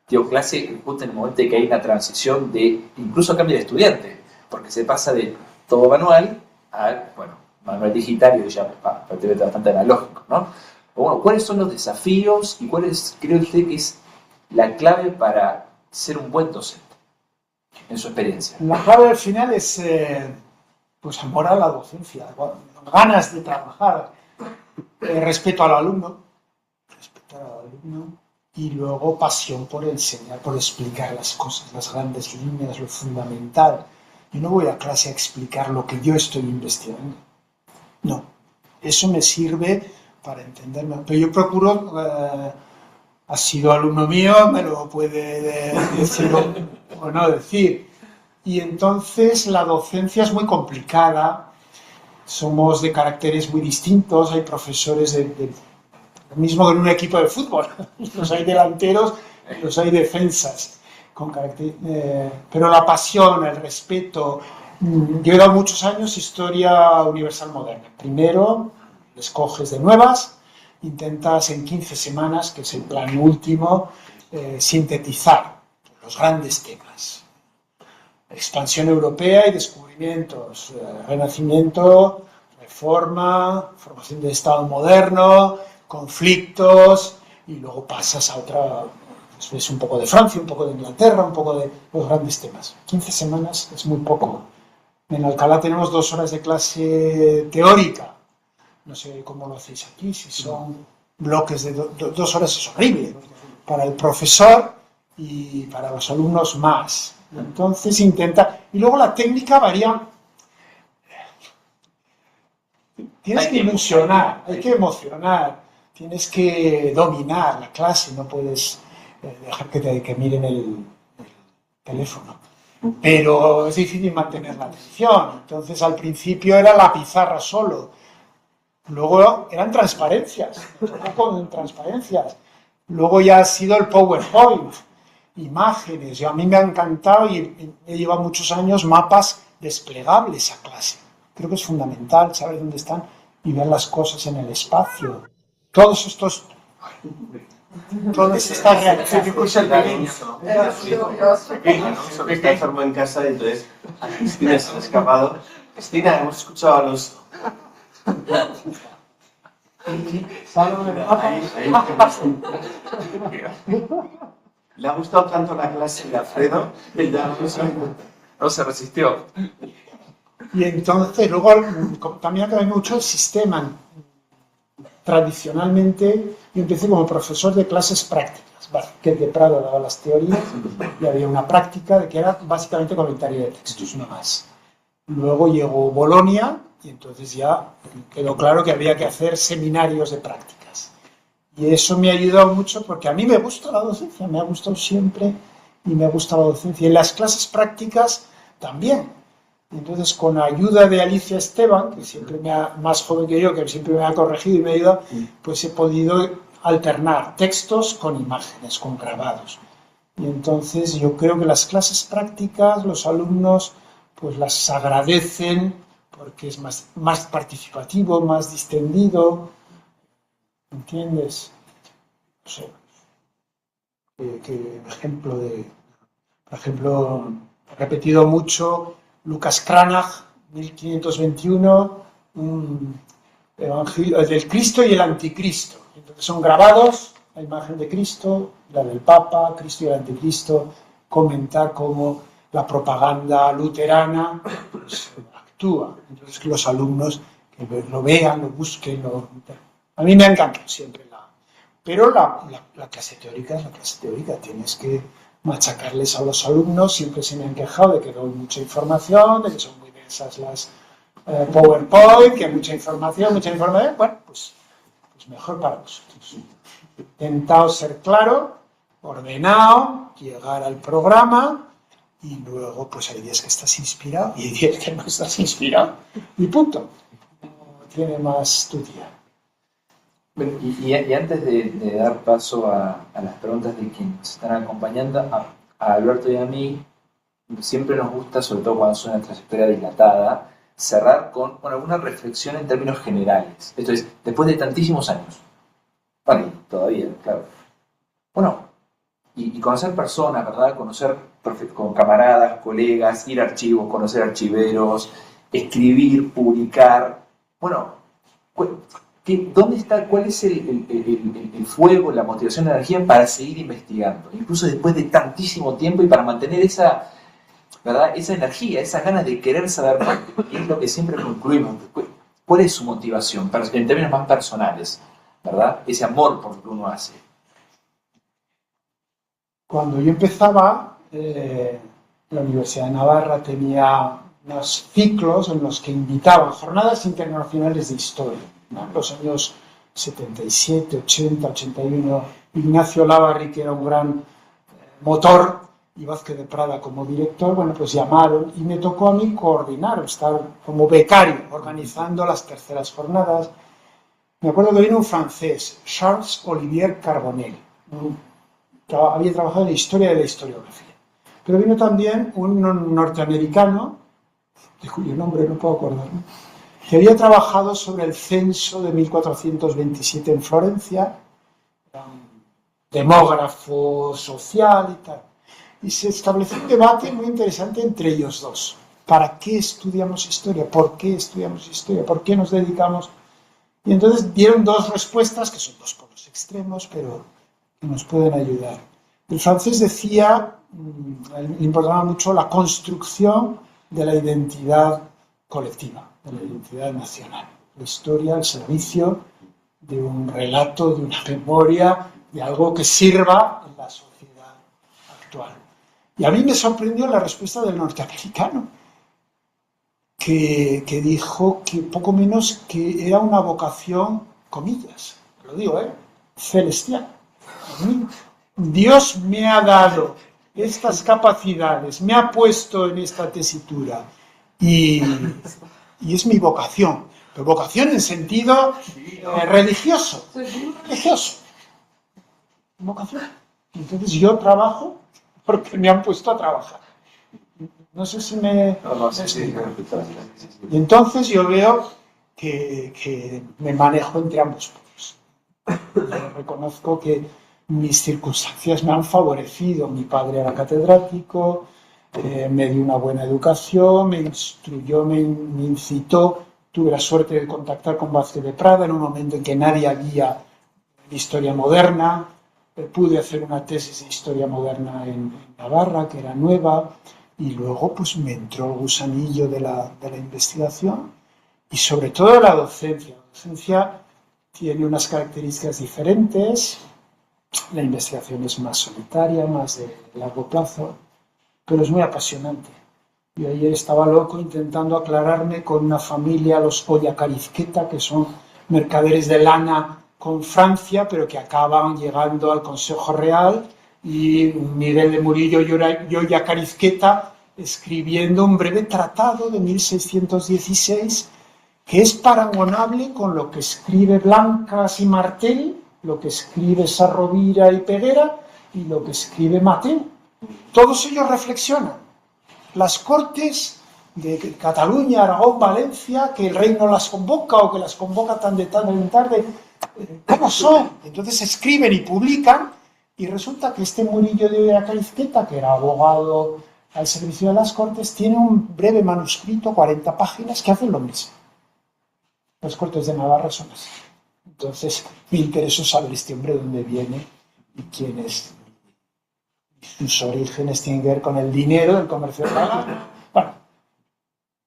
dio clase justo en el momento en que hay una transición incluso cambio de estudiante, porque se pasa de todo manual a, manual digital y ya prácticamente bastante analógico, ¿no? Bueno, ¿cuáles son los desafíos y cuál cree usted que es la clave para ser un buen docente, en su experiencia? La clave al final es pues amor a la docencia, ganas de trabajar, respeto al alumno y luego pasión por enseñar, por explicar las cosas, las grandes líneas, lo fundamental. Yo no voy a clase a explicar lo que yo estoy investigando. No, eso me sirve para entenderme. Pero yo procuro, ha sido alumno mío, me lo puede decir o no decir. Y entonces la docencia es muy complicada, somos de caracteres muy distintos, hay profesores lo mismo que en un equipo de fútbol, los hay delanteros, los hay defensas, pero la pasión, el respeto, Yo he dado muchos años historia universal moderna. Primero, escoges de nuevas, intentas en 15 semanas, que es el plan último, sintetizar los grandes temas. Expansión europea y descubrimientos, renacimiento, reforma, formación del Estado moderno, conflictos, y luego pasas a otra, es un poco de Francia, un poco de Inglaterra, un poco de los grandes temas. 15 semanas es muy poco. En Alcalá tenemos 2 horas de clase teórica. No sé cómo lo hacéis aquí, si son bloques de 2 horas es horrible. Para el profesor y para los alumnos más. Entonces intenta... Y luego la técnica varía. Tienes que ilusionar, hay que emocionar, tienes que dominar la clase, no puedes dejar que miren el teléfono. Pero es difícil mantener la atención. Entonces al principio era la pizarra solo. Luego eran transparencias, Luego ya ha sido el PowerPoint, imágenes. A mí me ha encantado y he llevado muchos años mapas desplegables a clase. Creo que es fundamental saber dónde están y ver las cosas en el espacio. Todas estas reacciones. Está enfermo en casa y entonces Cristina se ha escapado. Cristina, hemos escuchado a los... Le ha gustado tanto la clase de Alfredo que ya No se resistió. Y entonces, luego también acabé mucho el sistema. Tradicionalmente, yo empecé como profesor de clases prácticas. Vázquez de Prada daba las teorías y había una práctica que era básicamente comentario de textos, no más. Luego llegó Bolonia y entonces ya quedó claro que había que hacer seminarios de prácticas. Y eso me ha ayudado mucho porque a mí me gusta la docencia, me ha gustado siempre y me gusta la docencia. Y en las clases prácticas también. Entonces, con la ayuda de Alicia Esteban, que siempre más joven que yo, que siempre me ha corregido y me ha ayudado, pues he podido alternar textos con imágenes, con grabados. Y entonces yo creo que las clases prácticas, los alumnos, pues las agradecen porque es más participativo, más distendido. ¿Entiendes? No sé. Por ejemplo, he repetido mucho Lucas Cranach, 1521, un evangelio del Cristo y el Anticristo. Entonces son grabados la imagen de Cristo, la del Papa, Cristo y el Anticristo, comentar cómo la propaganda luterana pues, actúa. Entonces que los alumnos que lo vean, lo busquen. A mí me ha encantado siempre Pero la clase teórica es la clase teórica. Tienes que machacarles a los alumnos. Siempre se me han quejado de que doy mucha información, de que son muy densas las PowerPoint, que hay mucha información. Bueno, pues mejor para vosotros. He intentado ser claro, ordenado, llegar al programa y luego pues hay días que estás inspirado y hay días que no estás inspirado. Y punto. No tiene más tu día. Y antes de dar paso a las preguntas de quienes están acompañando, a Alberto y a mí, siempre nos gusta, sobre todo cuando es una trayectoria dilatada, cerrar con alguna reflexión en términos generales. Esto es, después de tantísimos años, bueno, todavía, claro. Bueno, y conocer personas, ¿verdad? Conocer con camaradas, colegas, ir a archivos, conocer archiveros, escribir, publicar. Bueno, ¿dónde está, cuál es el fuego, la motivación, la energía para seguir investigando? Incluso después de tantísimo tiempo y para mantener esa, ¿verdad? Esa energía, esas ganas de querer saber más, y es lo que siempre concluimos. ¿Cuál es su motivación, en términos más personales, ¿verdad? Ese amor por lo que uno hace. Cuando yo empezaba, la Universidad de Navarra tenía unos ciclos en los que invitaban jornadas internacionales de historia. ¿No? Los años 77, 80, 81, Ignacio Lavarri, que era un gran motor, y Vázquez de Prada como director, bueno, pues llamaron y me tocó a mí coordinar, estar como becario, organizando las terceras jornadas. Me acuerdo que vino un francés, Charles Olivier Carbonell, había trabajado en la historia de la historiografía. Pero vino también un norteamericano, de cuyo nombre no puedo acordarme, que había trabajado sobre el censo de 1427 en Florencia, era un demógrafo social y tal. Y se estableció un debate muy interesante entre ellos dos. ¿Para qué estudiamos historia? ¿Por qué estudiamos historia? ¿Por qué nos dedicamos? Y entonces dieron dos respuestas, que son dos polos extremos, pero que nos pueden ayudar. El francés decía, le importaba mucho la construcción de la identidad colectiva, de la identidad nacional. La historia al servicio de un relato, de una memoria, de algo que sirva en la sociedad actual. Y a mí me sorprendió la respuesta del norteamericano, que dijo que poco menos que era una vocación, comillas, lo digo, celestial. A mí, Dios me ha dado estas capacidades, me ha puesto en esta tesitura y es mi vocación, pero vocación en sentido religioso, vocación. Entonces yo trabajo porque me han puesto a trabajar. No sé si me... Y entonces yo veo que me manejo entre ambos polos. Yo reconozco que mis circunstancias me han favorecido. Mi padre era catedrático, me dio una buena educación, me instruyó, me incitó. Tuve la suerte de contactar con Vázquez de Prada en un momento en que nadie había de historia moderna. Pude hacer una tesis de historia moderna en Navarra, que era nueva. Y luego pues me entró el gusanillo de la investigación y sobre todo de la docencia. La docencia tiene unas características diferentes, la investigación es más solitaria, más de largo plazo, pero es muy apasionante. Yo ayer estaba loco intentando aclararme con una familia, los Oyacarizqueta, que son mercaderes de lana con Francia, pero que acaban llegando al Consejo Real, y Miguel de Murillo y Oyacarizqueta escribiendo un breve tratado de 1616 que es parangonable con lo que escribe Blancas y Martel, lo que escribe Sarrovira y Peguera y lo que escribe Mateu. Todos ellos reflexionan. Las Cortes de Cataluña, Aragón, Valencia, que el rey no las convoca o que las convoca tan de tarde, ¿cómo son? Entonces escriben y publican. Y resulta que este Murillo de Oyacarizqueta, que era abogado al servicio de las Cortes, tiene un breve manuscrito, 40 páginas, que hacen lo mismo. Las Cortes de Navarra son así. Entonces, me interesó saber este hombre de dónde viene y quién es. Sus orígenes tienen que ver con el dinero, el comercio de la... Bueno,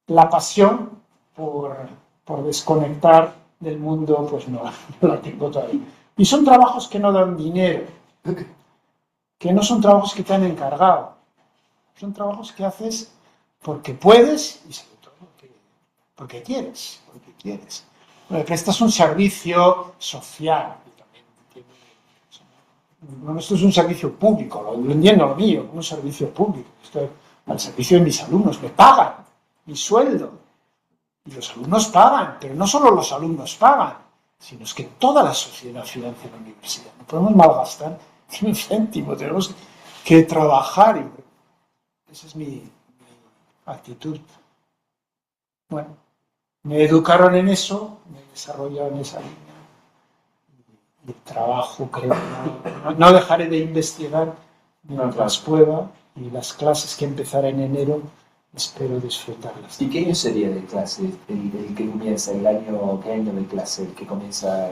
la pasión por desconectar del mundo, pues no la tengo todavía. Y son trabajos que no dan dinero, que no son trabajos que te han encargado, son trabajos que haces porque puedes y sobre todo porque quieres. Bueno, prestas un servicio social. Bueno, esto es un servicio público, lo entiendo lo mío, un servicio público. Esto es al servicio de mis alumnos, me pagan mi sueldo. Y los alumnos pagan, pero no solo los alumnos pagan, sino es que toda la sociedad financia la universidad. No podemos malgastar ni un céntimo, tenemos que trabajar. Y esa es mi actitud. Bueno, me educaron en eso, me he desarrollado en esa línea. Y el trabajo, creo, no dejaré de investigar mientras pueda, y las clases que empezaré en enero espero disfrutarlas. ¿Y qué año sería de clase el que comienza? ¿Qué año de clase el que comienza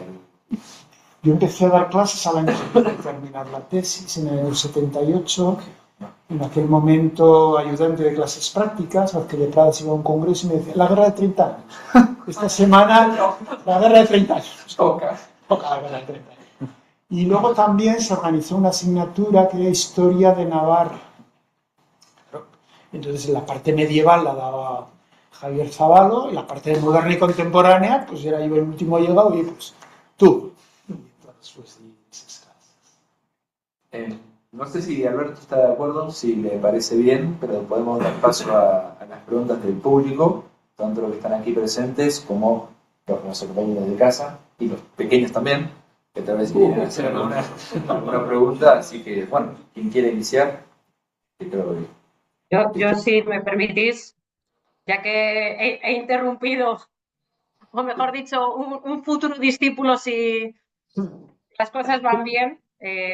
Yo empecé a dar clases al año de terminar la tesis, en el 78. En aquel momento, ayudante de clases prácticas, Vázquez de Prada se iba a un congreso y me decía, la guerra de 30 años. Esta semana, la guerra de 30 años. Toca la guerra de 30 años. Y luego también se organizó una asignatura que era Historia de Navarra. Entonces, en la parte medieval la daba Javier Zavalo, y la parte moderna y contemporánea, pues era yo el último llegado, y pues tú. Y entonces, pues, esas clases. No sé si Alberto está de acuerdo, si le parece bien, pero podemos dar paso a las preguntas del público, tanto los que están aquí presentes como los que nos acompañan desde casa, y los pequeños también, que tal vez quieren hacer alguna pregunta. Así que, bueno, quien quiera iniciar, creo que... Yo, si me permitís, ya que he interrumpido, o mejor dicho, un futuro discípulo si las cosas van bien.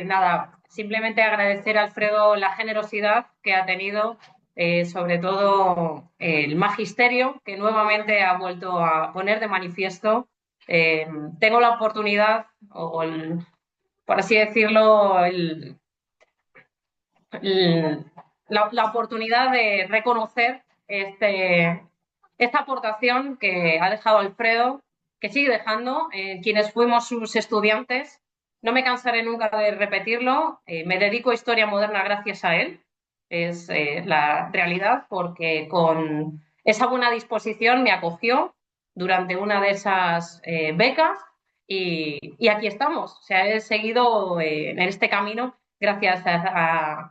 Nada, simplemente agradecer a Alfredo la generosidad que ha tenido, sobre todo el magisterio que nuevamente ha vuelto a poner de manifiesto. Tengo la oportunidad, por así decirlo, la oportunidad de reconocer esta aportación que ha dejado Alfredo, que sigue dejando quienes fuimos sus estudiantes. No me cansaré nunca de repetirlo. Me dedico a historia moderna gracias a él. Es la realidad, porque con esa buena disposición me acogió durante una de esas becas y aquí estamos. O sea, he seguido en este camino gracias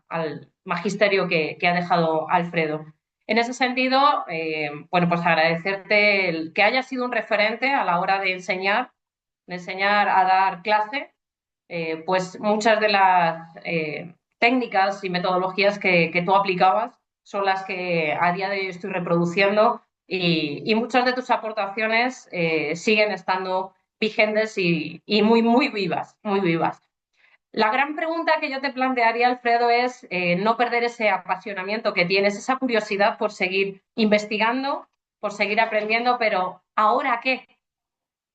al magisterio que ha dejado Alfredo. En ese sentido, bueno, pues agradecerte que hayas sido un referente a la hora de enseñar a dar clase, pues muchas de las técnicas y metodologías que tú aplicabas son las que a día de hoy estoy reproduciendo y muchas de tus aportaciones siguen estando vigentes y muy, muy vivas, muy vivas. La gran pregunta que yo te plantearía, Alfredo, es no perder ese apasionamiento que tienes, esa curiosidad por seguir investigando, por seguir aprendiendo, pero ¿ahora qué?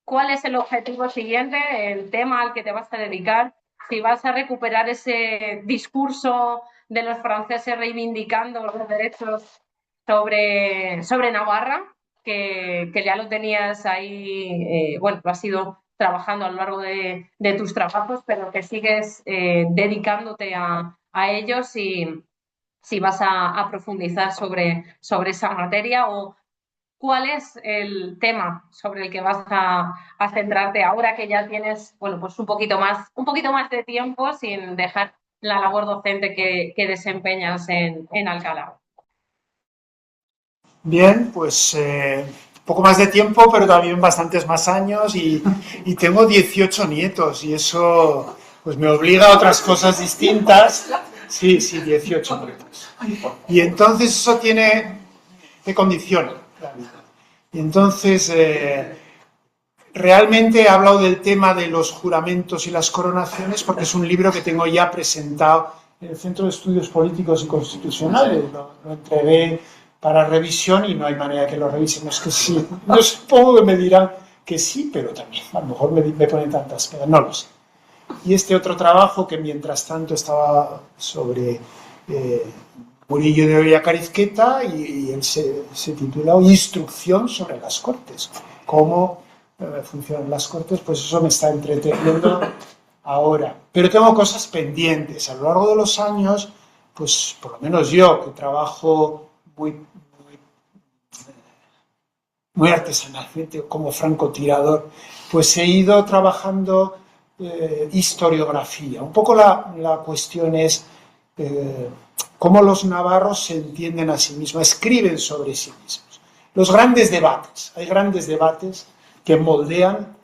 ¿Cuál es el objetivo siguiente, el tema al que te vas a dedicar? Si vas a recuperar ese discurso de los franceses reivindicando los derechos sobre Navarra, que ya lo tenías ahí, bueno, lo has ido trabajando a lo largo de tus trabajos, pero que sigues dedicándote a ellos y si vas a profundizar sobre esa materia o cuál es el tema sobre el que vas a centrarte ahora que ya tienes, bueno, pues un poquito más de tiempo sin dejar la labor docente que desempeñas en Alcalá. Bien, pues poco más de tiempo, pero también bastantes más años y tengo 18 nietos y eso pues me obliga a otras cosas distintas. Sí, 18 nietos. Y entonces eso te condiciona la vida. Y entonces realmente he hablado del tema de los juramentos y las coronaciones porque es un libro que tengo ya presentado en el Centro de Estudios Políticos y Constitucionales. Lo entregué para revisión y no hay manera de que lo revisen. No es que sí, yo supongo que me dirán que sí, pero también a lo mejor me ponen tantas pegas, no lo sé. Y este otro trabajo que mientras tanto estaba sobre Murillo de Ollacarizqueta y él se titula Instrucción sobre las Cortes. Cómo funcionan las Cortes, pues eso me está entreteniendo ahora. Pero tengo cosas pendientes. A lo largo de los años, pues por lo menos yo, que trabajo muy artesanalmente como francotirador, pues he ido trabajando historiografía. Un poco la cuestión es cómo los navarros se entienden a sí mismos, escriben sobre sí mismos. Los grandes debates, hay grandes debates que moldean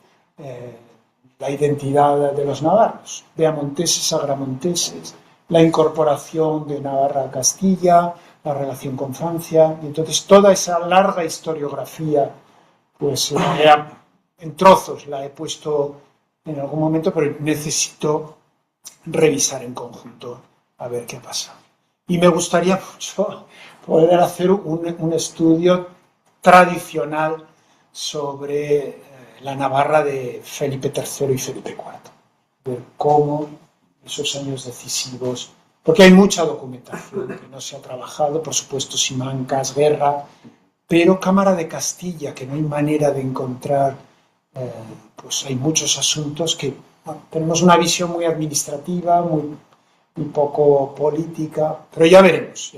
la identidad de los navarros, beamonteses, agramonteses, la incorporación de Navarra a Castilla, la relación con Francia, y entonces toda esa larga historiografía, pues en trozos la he puesto en algún momento, pero necesito revisar en conjunto a ver qué pasa. Y me gustaría mucho poder hacer un estudio tradicional sobre la Navarra de Felipe III y Felipe IV, ver cómo esos años decisivos, porque hay mucha documentación que no se ha trabajado, por supuesto Simancas, Guerra, pero Cámara de Castilla, que no hay manera de encontrar, pues hay muchos asuntos que bueno, tenemos una visión muy administrativa, muy poco política, pero ya veremos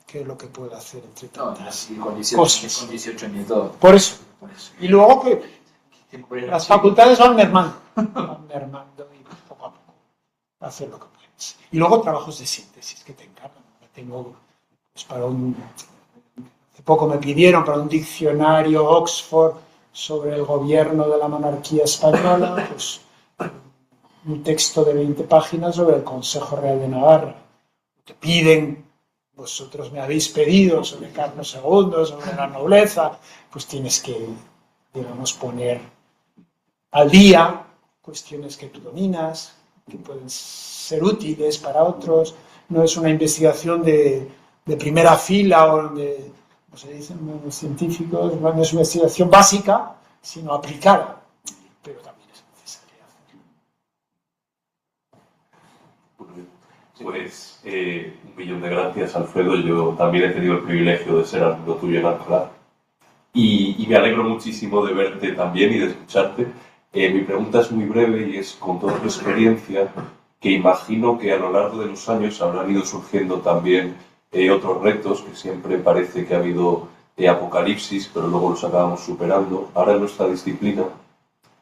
qué es lo que puedo hacer entre tantas cosas. Con 18 años y todo. Por eso. Y luego que las facultades van mermando y poco a poco hacer lo que puedes. Y luego trabajos de síntesis que te encargan. Tengo, pues hace poco me pidieron para un diccionario Oxford sobre el gobierno de la monarquía española, pues un texto de 20 páginas sobre el Consejo Real de Navarra. Te piden vosotros me habéis pedido sobre Carlos II, sobre la nobleza, pues tienes que, digamos, poner al día cuestiones que tú dominas, que pueden ser útiles para otros. No es una investigación de primera fila o de, como se dicen los científicos, no es una investigación básica, sino aplicada, pero también es necesaria hacerlo. Pues un millón de gracias, Alfredo. Yo también he tenido el privilegio de ser amigo tuyo en Alcalá y me alegro muchísimo de verte también y de escucharte. Mi pregunta es muy breve y es, con toda tu experiencia, que imagino que a lo largo de los años habrán ido surgiendo también otros retos, que siempre parece que ha habido apocalipsis, pero luego los acabamos superando. Ahora en nuestra disciplina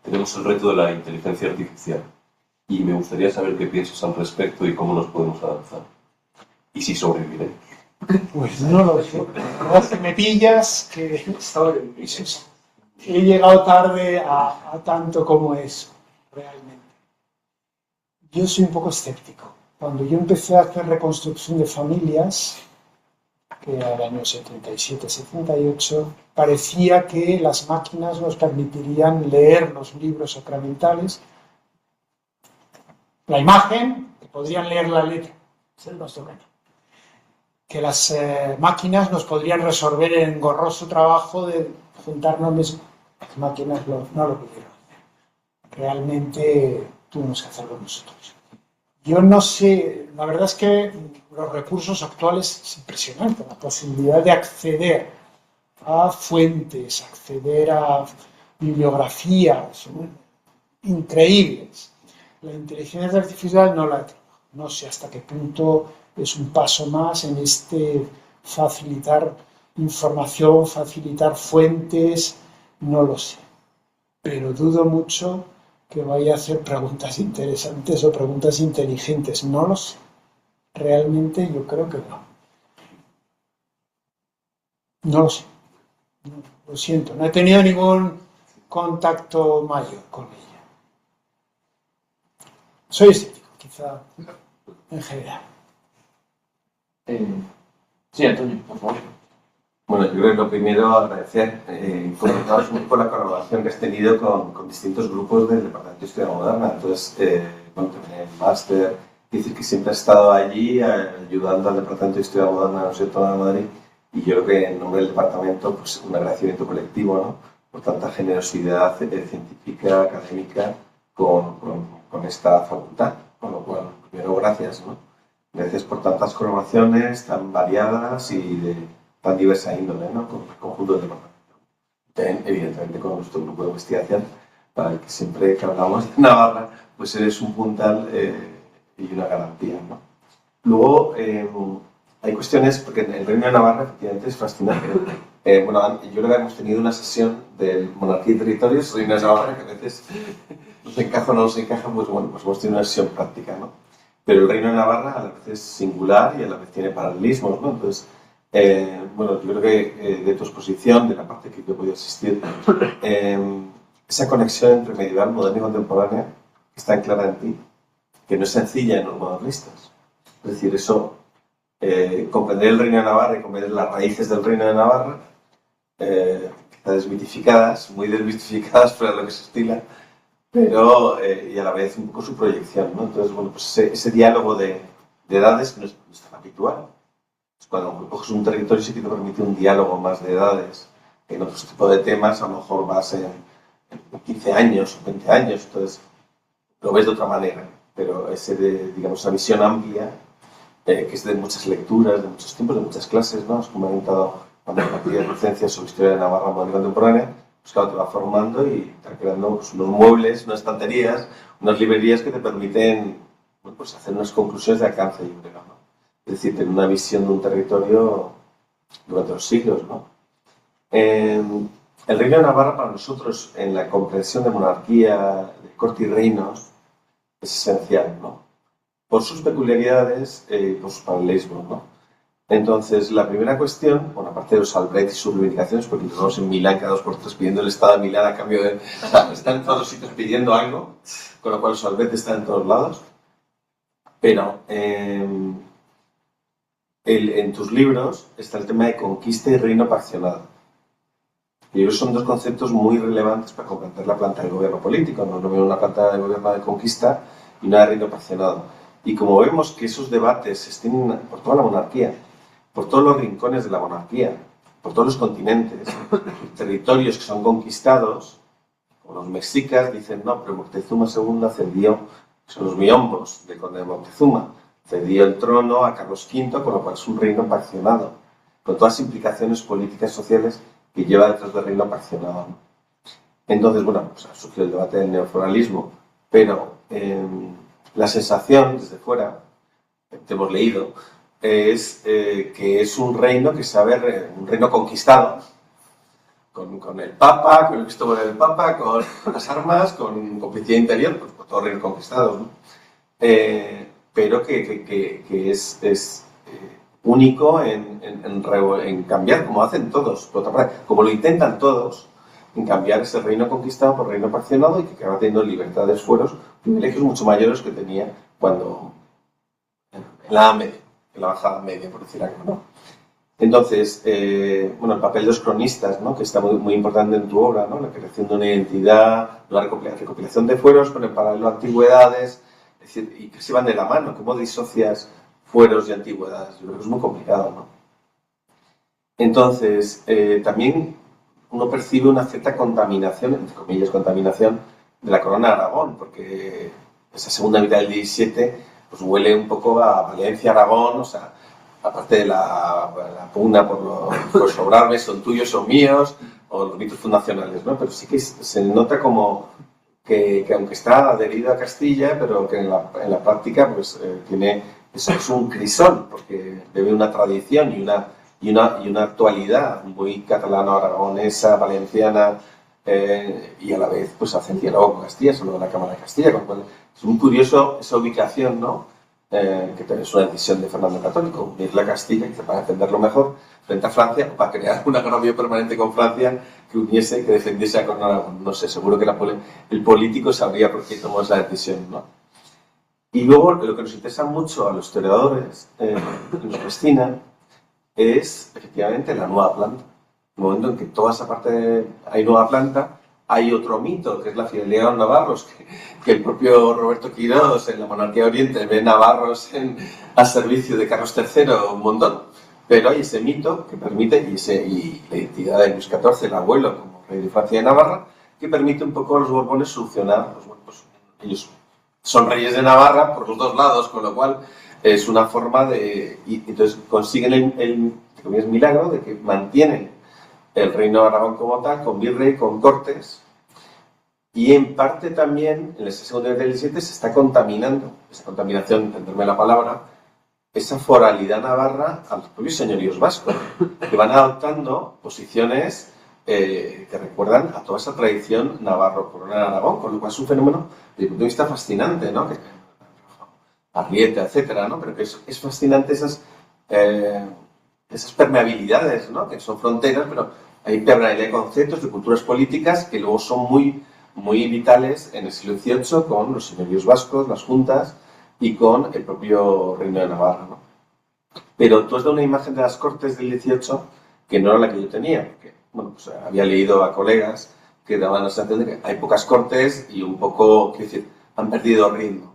tenemos el reto de la inteligencia artificial y me gustaría saber qué piensas al respecto y cómo nos podemos adaptar. Y si sobreviviremos. Pues no lo sé. La verdad es que me pillas, que he llegado tarde a tanto como eso, realmente. Yo soy un poco escéptico. Cuando yo empecé a hacer reconstrucción de familias, que era el año 77-78, parecía que las máquinas nos permitirían leer los libros sacramentales, la imagen, que podrían leer la letra, es el nuestro caño. Que las máquinas nos podrían resolver el engorroso trabajo de juntarnos mismos. Las máquinas no lo pudieron hacer. Realmente tuvimos que hacerlo nosotros. Yo no sé, la verdad es que los recursos actuales es impresionante, la posibilidad de acceder a fuentes, acceder a bibliografías, son increíbles. La inteligencia artificial no la tengo, no sé hasta qué punto es un paso más en este facilitar información, facilitar fuentes, no lo sé. Pero dudo mucho que vaya a hacer preguntas interesantes o preguntas inteligentes, no lo sé. Realmente yo creo que no. No lo sé. No, lo siento, no he tenido ningún contacto mayor con ella. Soy escéptico, quizá, en general. Sí, Antonio, por favor. Bueno, yo creo que lo primero agradecer un poco la colaboración que has tenido con distintos grupos del Departamento de Historia Moderna. Entonces, bueno, también el máster, decir que siempre has estado allí ayudando al Departamento de Historia Moderna de la Universidad Autónoma de Madrid, y yo creo que en nombre del departamento, pues un agradecimiento colectivo, ¿no?, por tanta generosidad científica, académica con esta facultad. Con lo cual, primero, gracias, ¿no? Gracias por tantas colaboraciones tan variadas y de tan diversa índole, ¿no?, con el conjunto del departamento. También, evidentemente, con nuestro grupo de investigación, para el que siempre que hablamos de Navarra, pues eres un puntal y una garantía, ¿no? Luego, hay cuestiones, porque el Reino de Navarra efectivamente es fascinante. Bueno, yo creo que hemos tenido una sesión del Monarquía y Territorios, Reino de Navarra, que a veces nos encaja o no nos encaja, pues bueno, pues hemos tenido una sesión práctica, ¿no? Pero el Reino de Navarra a la vez es singular y a la vez tiene paralelismos, ¿no? Entonces, bueno, yo creo que de tu exposición, de la parte que yo he podido asistir, esa conexión entre medieval, moderno y contemporánea está en clara en ti, que no es sencilla en los modernistas. Es decir, eso, comprender el Reino de Navarra y comprender las raíces del Reino de Navarra, quizá desmitificadas, muy desmitificadas para lo que se estila, pero y a la vez un poco su proyección, ¿no? Entonces, bueno, pues ese diálogo de edades no es tan habitual. Cuando coges un territorio sí que te permite un diálogo más de edades. En otros tipos de temas a lo mejor vas en 15 años o 20 años, entonces lo ves de otra manera. Pero digamos, esa visión amplia, que es de muchas lecturas, de muchos tiempos, de muchas clases, ¿no? Has comentado cuando compartías docencias sobre historia de Navarra moderna y contemporánea, pues claro, te va formando y te va creando pues, unos muebles, unas estanterías, unas librerías que te permiten, bueno, pues hacer unas conclusiones de alcance, yo creo, ¿no? Es decir, tener una visión de un territorio durante los siglos, ¿no? El Reino de Navarra para nosotros, en la comprensión de monarquía, de corte y reinos, es esencial, ¿no? Por sus peculiaridades y por sus paralelismos, ¿no? Entonces, la primera cuestión, bueno, aparte de los Albrecht y sus reivindicaciones, porque nos vamos en Milán cada 2 por 3 pidiendo el Estado de Milán a cambio de... O sea, están en todos los sitios pidiendo algo, con lo cual los Albrecht están en todos lados. Pero en tus libros está el tema de conquista y reino paccionado. Y yo creo que son dos conceptos muy relevantes para comprender la planta del gobierno político. No veo una planta de gobierno de conquista y una de reino paccionado. Y como vemos que esos debates se extienden por toda la monarquía, por todos los rincones de la monarquía, por todos los continentes, territorios que son conquistados, como los mexicas dicen, no, pero Moctezuma II cedió, son los miombos del conde de Moctezuma, cedió el trono a Carlos V, con lo cual es un reino paccionado, con todas las implicaciones políticas y sociales que lleva detrás del reino paccionado. Entonces, bueno, pues ha surgido el debate del neofeudalismo, pero la sensación desde fuera, que hemos leído, es que es un reino que sabe, un reino conquistado, con el Papa, con el Cristóbal del Papa, con las armas, con complicidad interior, pues por todo reino conquistado, ¿no? Pero que es único en cambiar, como hacen todos, por otra parte, como lo intentan todos, en cambiar ese reino conquistado por reino paccionado y que acaba teniendo libertades, fueros, privilegios mucho mayores que tenía cuando en la media, en la bajada media, por decir algo, ¿no? Entonces, bueno, el papel de los cronistas, ¿no? Que está muy importante en tu obra, ¿no? La creación de una identidad, la recopilación de fueros, pero en paralelo a antigüedades, es decir, y que se van de la mano, ¿cómo disocias fueros y antigüedades? Yo creo que es muy complicado, ¿no? Entonces, también uno percibe una cierta contaminación, entre comillas, contaminación de la corona de Aragón, porque esa segunda mitad del 17 pues huele un poco a Valencia, Aragón, o sea, aparte de la pugna por sobrarme, son tuyos, son míos, o los mitos fundacionales, ¿no? Pero sí que se nota como que aunque está adherido a Castilla, pero que en la práctica pues tiene, eso es un crisol, porque debe una tradición y una actualidad muy catalano-aragonesa, valenciana, y a la vez pues hace el diálogo con Castilla, solo la Cámara de Castilla, con lo cual es muy curioso esa ubicación, ¿no? Que también es una decisión de Fernando el Católico, unir la Castilla, que para defenderlo mejor, frente a Francia, o para crear un agravio permanente con Francia que uniese, que defendiese a Corona. No sé, seguro que el político sabría por qué tomó esa decisión, ¿no? Y luego, lo que nos interesa mucho a los historiadores, que nos fascina, es efectivamente la nueva planta. En el momento en que toda esa parte hay nueva planta, hay otro mito, que es la fidelidad a los navarros, que el propio Roberto Quirós en la Monarquía de Oriente ve navarros a servicio de Carlos III un montón, pero hay ese mito que permite, y la identidad de Luis XIV, el abuelo, como rey de Francia y de Navarra, que permite un poco a los Borbones solucionar, pues, ellos son reyes de Navarra por los dos lados, con lo cual es una forma de... Y entonces consiguen el milagro de que mantienen el reino de Aragón como tal, con virrey, con cortes, y en parte también, en ese segundo del 17, se está contaminando, esa contaminación, entenderme la palabra, esa foralidad navarra a los propios señoríos vascos, que van adoptando posiciones que recuerdan a toda esa tradición navarro-corona de Aragón, con lo cual es un fenómeno, desde el punto de vista fascinante, ¿no? Arrieta, etcétera, ¿no? Pero que es fascinante esas permeabilidades, ¿no? Que son fronteras, pero hay permeabilidad de conceptos, de culturas políticas que luego son muy, muy vitales en el siglo XVIII con los señoríos vascos, las juntas y con el propio Reino de Navarra, ¿no? Pero tú has dado una imagen de las Cortes del XVIII que no era la que yo tenía, porque bueno, pues, había leído a colegas que daban la sensación de que hay pocas Cortes y un poco, quiero decir, han perdido ritmo.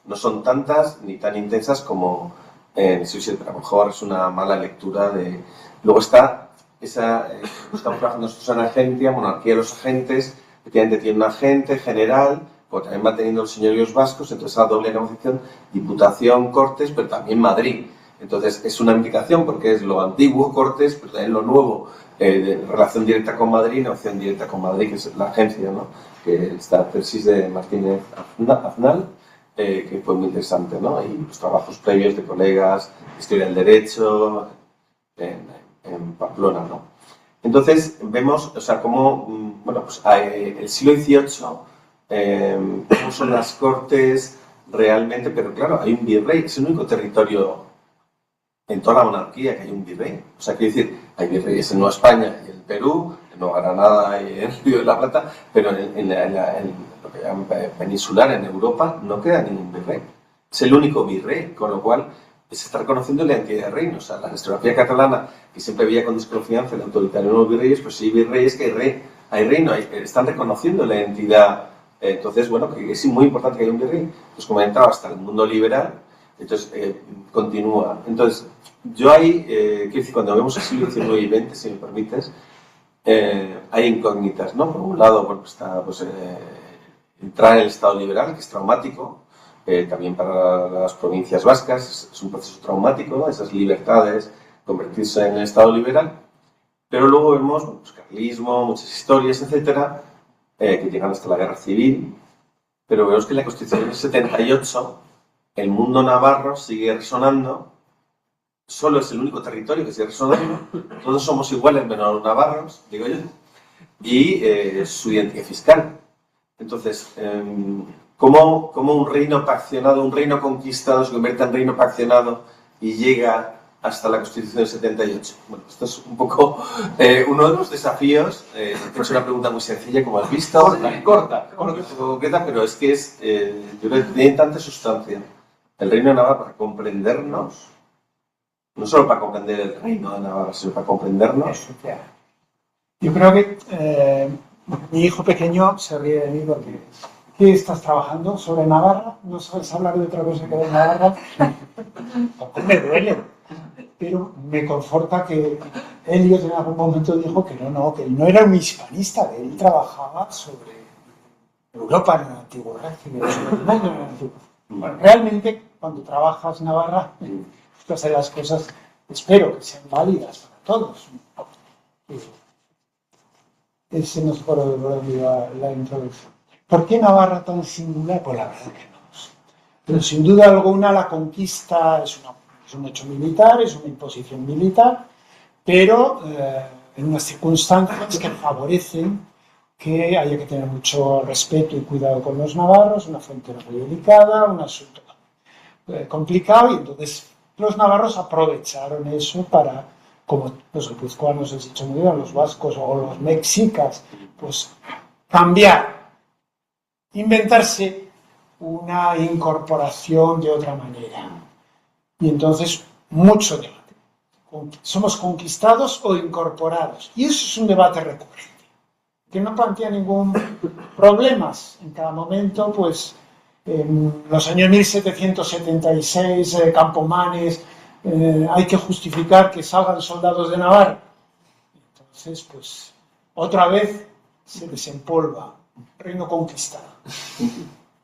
No son tantas ni tan intensas como en el siglo XVII, pero a lo mejor es una mala lectura de... Luego está esa... estamos trabajando nosotros en agencia, monarquía de los agentes, efectivamente tiene un agente general, pues también va teniendo los señoríos vascos, entonces esa doble negociación, Diputación, Cortes, pero también Madrid. Entonces es una implicación porque es lo antiguo, Cortes, pero también lo nuevo, de relación directa con Madrid, negociación directa con Madrid, que es la agencia, ¿no? Que esta tesis de Martínez Aznal, que fue muy interesante, ¿no? Y los trabajos previos de colegas, historia del derecho, en Pamplona, ¿no? Entonces vemos, o sea, cómo, bueno, pues el siglo XVIII, cómo son las Cortes realmente, pero claro, hay un virrey, es el único territorio en toda la monarquía que hay un virrey. O sea, quiero decir, hay virreyes en Nueva España y en Perú, en Nueva Granada y en el Río de la Plata, pero en lo que llaman peninsular, en Europa, no queda ningún virrey. Es el único virrey, con lo cual se está reconociendo la identidad del reino. O sea, la historiografía catalana, que siempre veía con desconfianza el autoritario de los virreyes, pues sí, virreyes que hay reino, están reconociendo la identidad. Entonces, bueno, que es muy importante que haya un virrey. Pues como he entrado hasta el mundo liberal, entonces continúa. Entonces, yo ahí, quiero decir, cuando vemos el siglo XIX y XX, si me permites, hay incógnitas, ¿no? Por un lado, bueno, está pues, entrar en el Estado liberal, que es traumático, también para las provincias vascas, es un proceso traumático, ¿no? Esas libertades, convertirse en el Estado liberal, pero luego vemos bueno, pues, carlismo, muchas historias, etcétera, que llegan hasta la guerra civil, pero vemos que en la Constitución del 78 el mundo navarro sigue resonando, solo es el único territorio que sigue resonando, todos somos iguales menos los navarros, digo yo, y su identidad fiscal. Entonces, ¿cómo un reino paccionado, un reino conquistado se convierte en reino paccionado y llega hasta la Constitución del 78? Bueno, esto es un poco uno de los desafíos. Te he hecho una pregunta muy sencilla, como has visto. Corta, pero es que yo creo que tiene tanta sustancia. El reino de Navarra, para comprendernos, no solo para comprender el reino de Navarra, sino para comprendernos. Yo creo que mi hijo pequeño se ríe de mí porque ¿qué estás trabajando? ¿Sobre Navarra? ¿No sabes hablar de otra cosa que de Navarra? Me duele, pero me conforta que Elliot en algún momento dijo que que él no era un hispanista, que él trabajaba sobre Europa en el antiguo régimen, sobre el mundo en el antiguo. Bueno, realmente, cuando trabajas Navarra, hacer las cosas, espero que sean válidas para todos. Ese nos fue la introducción. ¿Por qué Navarra tan singular? Pues la verdad que no. Pero sin duda alguna la conquista es un hecho militar, es una imposición militar, pero en unas circunstancias que favorecen que haya que tener mucho respeto y cuidado con los navarros, una frontera muy delicada, un asunto complicado, y entonces los navarros aprovecharon eso para, como los guipuzcoanos, les he dicho muy bien, los vascos o los mexicas, pues cambiar, inventarse una incorporación de otra manera. Y entonces, mucho debate. ¿Somos conquistados o incorporados? Y eso es un debate recurrente, que no plantea ningún problema. En cada momento, pues, en los años 1776, Campomanes, hay que justificar que salgan soldados de Navarra. Entonces, pues, otra vez se desempolva, reino conquistado.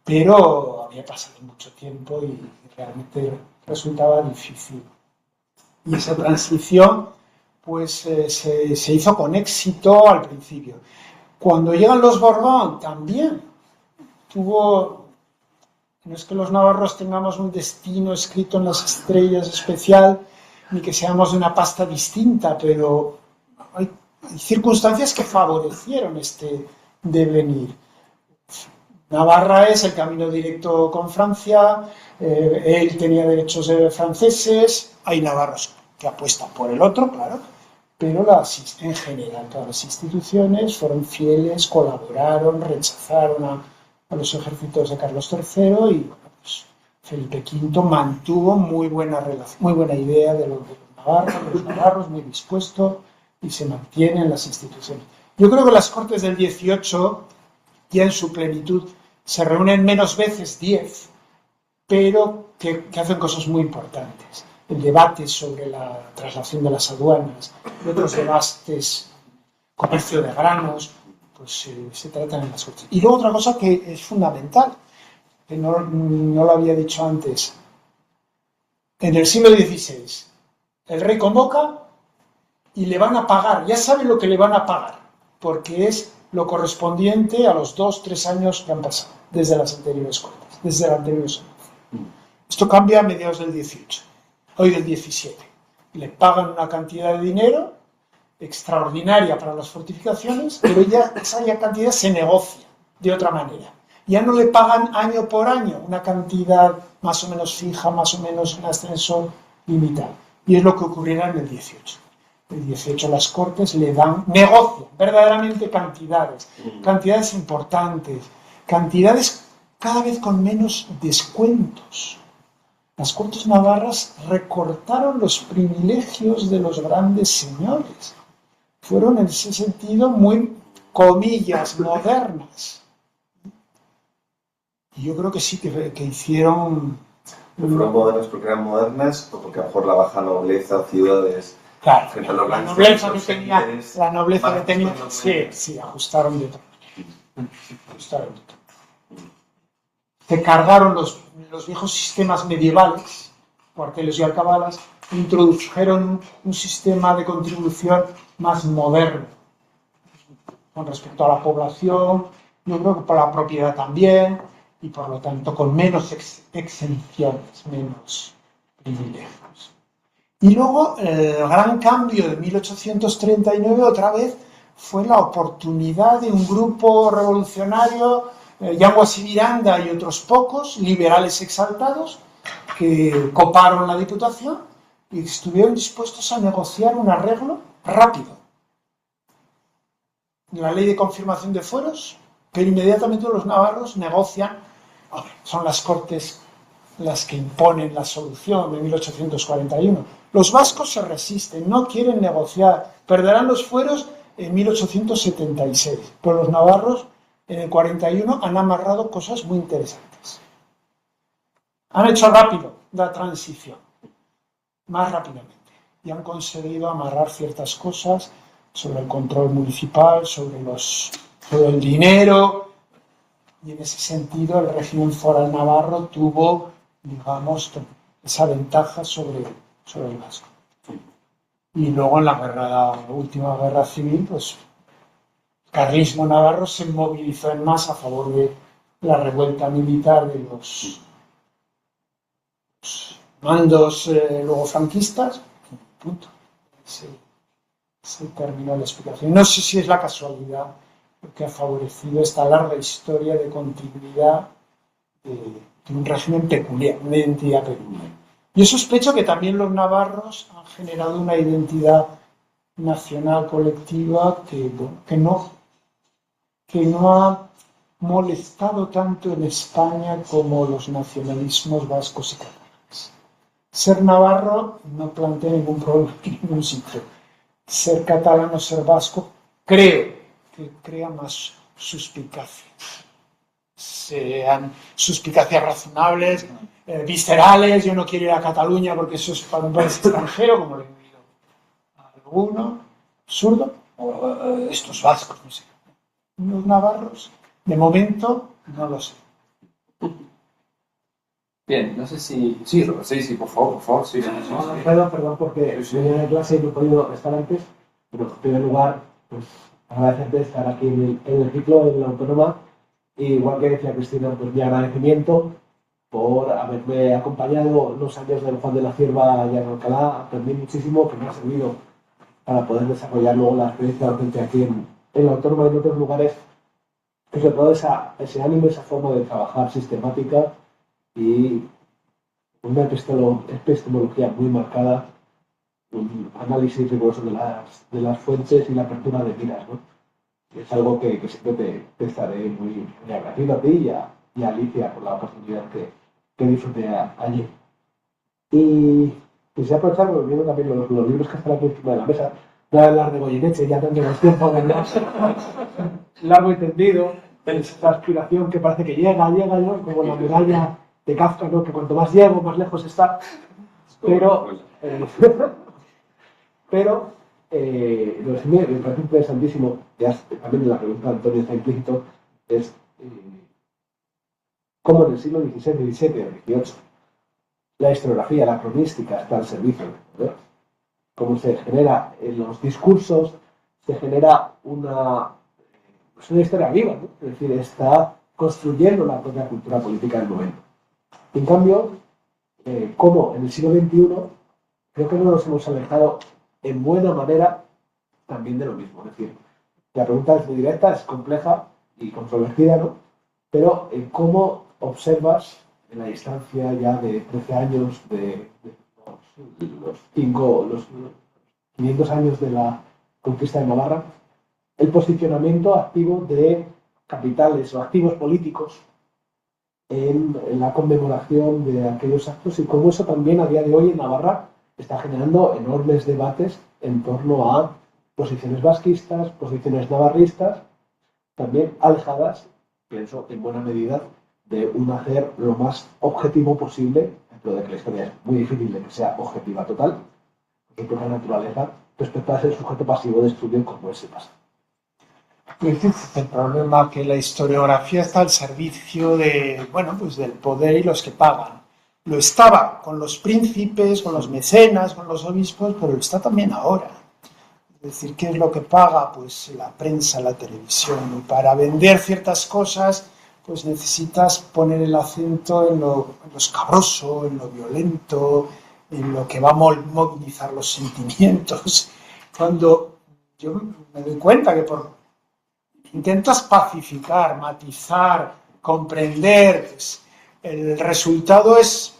Pero había pasado mucho tiempo y realmente resultaba difícil. Y esa transición, pues, se hizo con éxito al principio. Cuando llegan los Borbón, también tuvo... No es que los navarros tengamos un destino escrito en las estrellas especial, ni que seamos de una pasta distinta, pero hay circunstancias que favorecieron este devenir. Navarra es el camino directo con Francia, él tenía derechos franceses, hay navarros que apuestan por el otro, claro, pero en general todas las instituciones fueron fieles, colaboraron, rechazaron a los ejércitos de Carlos III y bueno, pues Felipe V mantuvo muy buena idea de los navarros, muy dispuesto, y se mantienen las instituciones. Yo creo que las Cortes del 18, ya en su plenitud, se reúnen menos veces, 10, pero que hacen cosas muy importantes. El debate sobre la traslación de las aduanas, y otros debates, comercio de granos, pues se tratan en las Cortes. Y luego otra cosa que es fundamental, que no lo había dicho antes. En el siglo XVI, el rey convoca y le van a pagar, ya sabe lo que le van a pagar, porque es lo correspondiente a los 2-3 años que han pasado, desde las anteriores Cortes, desde la anterior Sentencia. Esto cambia a mediados del 18, hoy del 17. Le pagan una cantidad de dinero extraordinaria para las fortificaciones, pero ya esa cantidad se negocia de otra manera. Ya no le pagan año por año una cantidad más o menos fija, más o menos un ascenso limitado. Y es lo que ocurrirá en el 18. El 18 las Cortes le dan, negocian verdaderamente cantidades importantes, cantidades cada vez con menos descuentos. Las Cortes navarras recortaron los privilegios de los grandes señores. Fueron en ese sentido muy, comillas, modernas. Y yo creo que sí, que hicieron... ¿Fueron modernas porque eran modernas o porque a lo mejor la baja nobleza o ciudades... Claro, frente a los la grandes nobleza que los tenía, señores, la nobleza que más tenía, costumbre. sí, ajustaron de todo. Ajustaron de todo. Se cargaron los viejos sistemas medievales, cuarteles y alcabalas, e introdujeron un sistema de contribución más moderno, con respecto a la población, yo creo que por la propiedad también, y por lo tanto con menos exenciones, menos privilegios. Y luego el gran cambio de 1839 otra vez fue la oportunidad de un grupo revolucionario, Yanguas y Miranda y otros pocos, liberales exaltados, que coparon la Diputación y estuvieron dispuestos a negociar un arreglo rápido. La ley de confirmación de fueros, pero inmediatamente los navarros negocian, son las Cortes las que imponen la solución de 1841. Los vascos se resisten, no quieren negociar, perderán los fueros en 1876, pero los navarros en el 41 han amarrado cosas muy interesantes. Han hecho rápido la transición, más rápidamente, y han conseguido amarrar ciertas cosas sobre el control municipal, sobre el dinero, y en ese sentido el régimen foral navarro tuvo, digamos, esa ventaja sobre el vasco. Y luego en la última guerra civil, pues el carlismo navarro se movilizó en masa a favor de la revuelta militar de los mandos luego franquistas. Punto. Se terminó la explicación. No sé si es la casualidad que ha favorecido esta larga historia de continuidad de un régimen peculiar, una identidad peculiar. Yo sospecho que también los navarros han generado una identidad nacional colectiva que no ha molestado tanto en España como los nacionalismos vascos y catalanes. Ser navarro no plantea ningún problema en ningún sitio. Ser catalán o ser vasco, creo que crea más suspicacias. Sean suspicacias razonables, viscerales, yo no quiero ir a Cataluña porque eso es para un país extranjero, como le he oído a alguno, absurdo, o estos vascos, no sé. Los navarros, de momento, no lo sé. Bien, no sé si... Sí, por favor, sí. Perdón, porque venía de clase y no he podido estar antes, pero en primer lugar, pues agradecerte estar aquí en el ciclo, en la autónoma, y igual que decía Cristina, pues mi agradecimiento por haberme acompañado los años del Juan de la Cierva y en Alcalá. Aprendí muchísimo que me ha servido para poder desarrollar luego la experiencia docente aquí en la autónoma y en otros lugares, que sobre todo ese ánimo, esa forma de trabajar sistemática y una epistemología muy marcada, un análisis riguroso de las fuentes y la apertura de miras, ¿no? Es algo que siempre te estaré muy agradecido a ti y a Alicia por la oportunidad que disfruté allí. Y quisiera aprovechar, viendo también los libros que están aquí encima de la mesa, voy a hablar de Goyeneche, ya tendremos tiempo de hablar largo y tendido, esa aspiración que parece que llega, ¿no? Como la medalla de Kafka, ¿no? Que cuanto más llego, más lejos está. Pero lo que me parece interesantísimo, ya también en la pregunta de Antonio está implícito, es cómo en el siglo XVI, XVII o XVIII la historiografía, la cronística está al servicio, ¿no? Cómo se genera en los discursos, se genera una historia viva, ¿no? Es decir, está construyendo la propia cultura política del momento. En cambio, como en el siglo XXI, creo que no nos hemos alejado en buena manera también de lo mismo. Es decir, la pregunta es muy directa, es compleja y controvertida, ¿no? Pero ¿cómo observas en la distancia ya de 13 años de los 500 años de la conquista de Navarra, el posicionamiento activo de capitales o activos políticos en la conmemoración de aquellos actos y cómo eso también a día de hoy en Navarra está generando enormes debates en torno a posiciones vasquistas, posiciones navarristas, también alejadas, pienso, en buena medida, de un hacer lo más objetivo posible, lo de que la historia es muy difícil de que sea objetiva total, por su propia naturaleza, respecto a ser sujeto pasivo de estudio como ese pasa. El problema es que la historiografía está al servicio de, bueno, pues del poder y los que pagan. Lo estaba con los príncipes, con los mecenas, con los obispos, pero lo está también ahora. Es decir, ¿qué es lo que paga? Pues la prensa, la televisión. Y para vender ciertas cosas, pues necesitas poner el acento en lo escabroso, en lo violento, en lo que va a movilizar los sentimientos. Cuando yo me doy cuenta que intentas pacificar, matizar, comprender, pues, el resultado es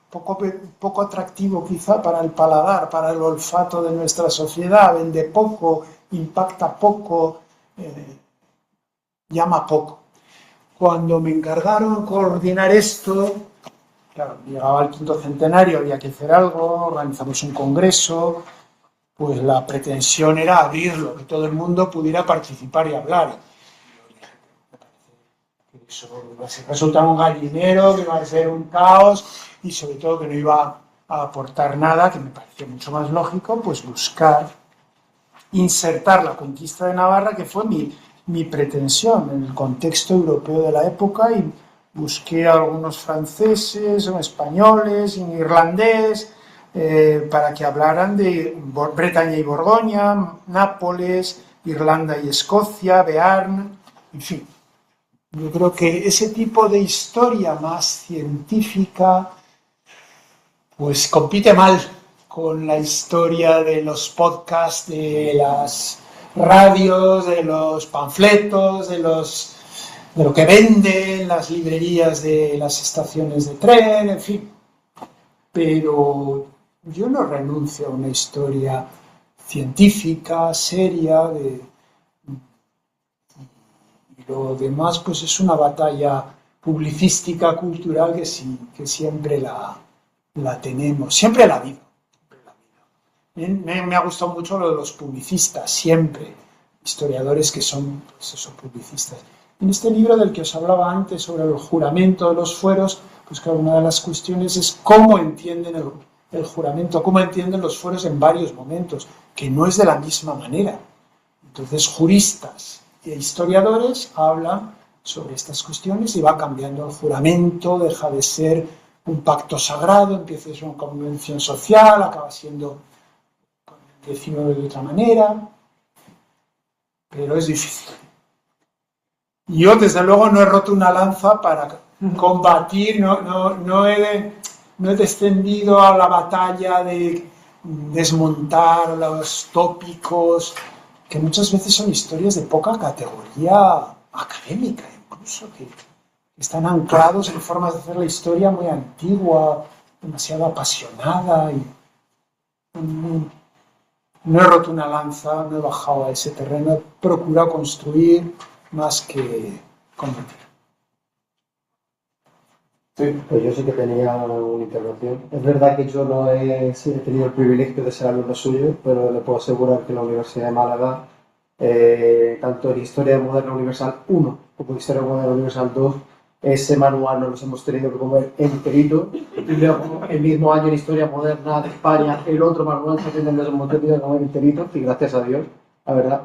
poco atractivo quizá para el paladar, para el olfato de nuestra sociedad, vende poco, impacta poco, llama poco. Cuando me encargaron coordinar esto, claro, llegaba el 5º centenario, había que hacer algo, organizamos un congreso, pues la pretensión era abrirlo, que todo el mundo pudiera participar y hablar. Eso iba a resultar un gallinero, que iba a ser un caos y sobre todo que no iba a aportar nada, que me pareció mucho más lógico, pues buscar insertar la conquista de Navarra, que fue mi pretensión en el contexto europeo de la época, y busqué a algunos franceses, españoles, un irlandés, para que hablaran de Bretaña y Borgoña, Nápoles, Irlanda y Escocia, Bearn, en fin. Yo creo que ese tipo de historia más científica pues compite mal con la historia de los podcasts, de las radios, de los panfletos, de lo que venden las librerías de las estaciones de tren, en fin. Pero yo no renuncio a una historia científica, seria, y lo demás pues es una batalla publicística, cultural, que siempre la tenemos, siempre la ha habido. Me ha gustado mucho lo de los publicistas, siempre, historiadores que son pues eso, publicistas. En este libro del que os hablaba antes sobre el juramento de los fueros, pues claro, una de las cuestiones es cómo entienden el juramento, cómo entienden los fueros en varios momentos, que no es de la misma manera. Entonces, juristas e historiadores hablan sobre estas cuestiones y va cambiando el juramento, deja de ser un pacto sagrado, empieza a ser una convención social, acaba siendo decirlo de otra manera, pero es difícil. Yo, desde luego, no he roto una lanza para combatir, no he descendido a la batalla de desmontar los tópicos, que muchas veces son historias de poca categoría académica, incluso, que están anclados en formas de hacer la historia muy antigua, demasiado apasionada. Y no he roto una lanza, no he bajado a ese terreno, he procurado construir más que combatir. Sí, pues yo sí que tenía una intervención. Es verdad que yo no he tenido el privilegio de ser alumno suyo, pero le puedo asegurar que en la Universidad de Málaga, tanto en Historia Moderna Universal 1 como Historia Moderna Universal 2, ese manual nos los hemos tenido que comer enterito, y luego el mismo año en Historia Moderna de España, el otro manual también nos hemos tenido que comer enterito, y gracias a Dios, la verdad.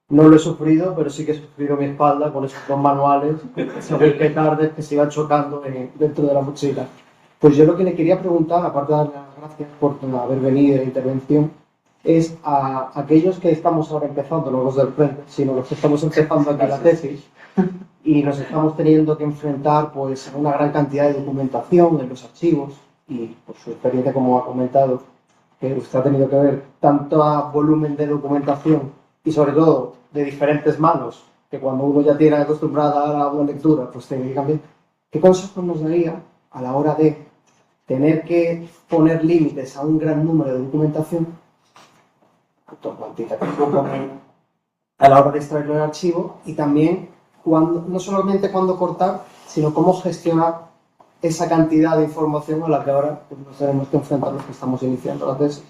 No lo he sufrido, pero sí que he sufrido mi espalda con esos dos manuales, sobre qué tardes que se iban chocando dentro de la mochila. Pues yo lo que le quería preguntar, aparte de darle las gracias por haber venido en la intervención, es a aquellos que estamos ahora empezando, no los del frente, sino los que estamos empezando aquí la tesis, y nos estamos teniendo que enfrentar pues, a una gran cantidad de documentación en los archivos, y por su experiencia, como ha comentado, que usted ha tenido que ver tanto a volumen de documentación y sobre todo de diferentes manos, que cuando uno ya tiene acostumbrada a la buena lectura, pues tiene que cambiar. ¿Qué consejos nos daría a la hora de tener que poner límites a un gran número de documentación, tanto cuantitativo como a la hora de extraerlo del archivo, y también no solamente cuándo cortar, sino cómo gestionar esa cantidad de información a la que ahora pues, nos tenemos que enfrentar los que estamos iniciando la tesis.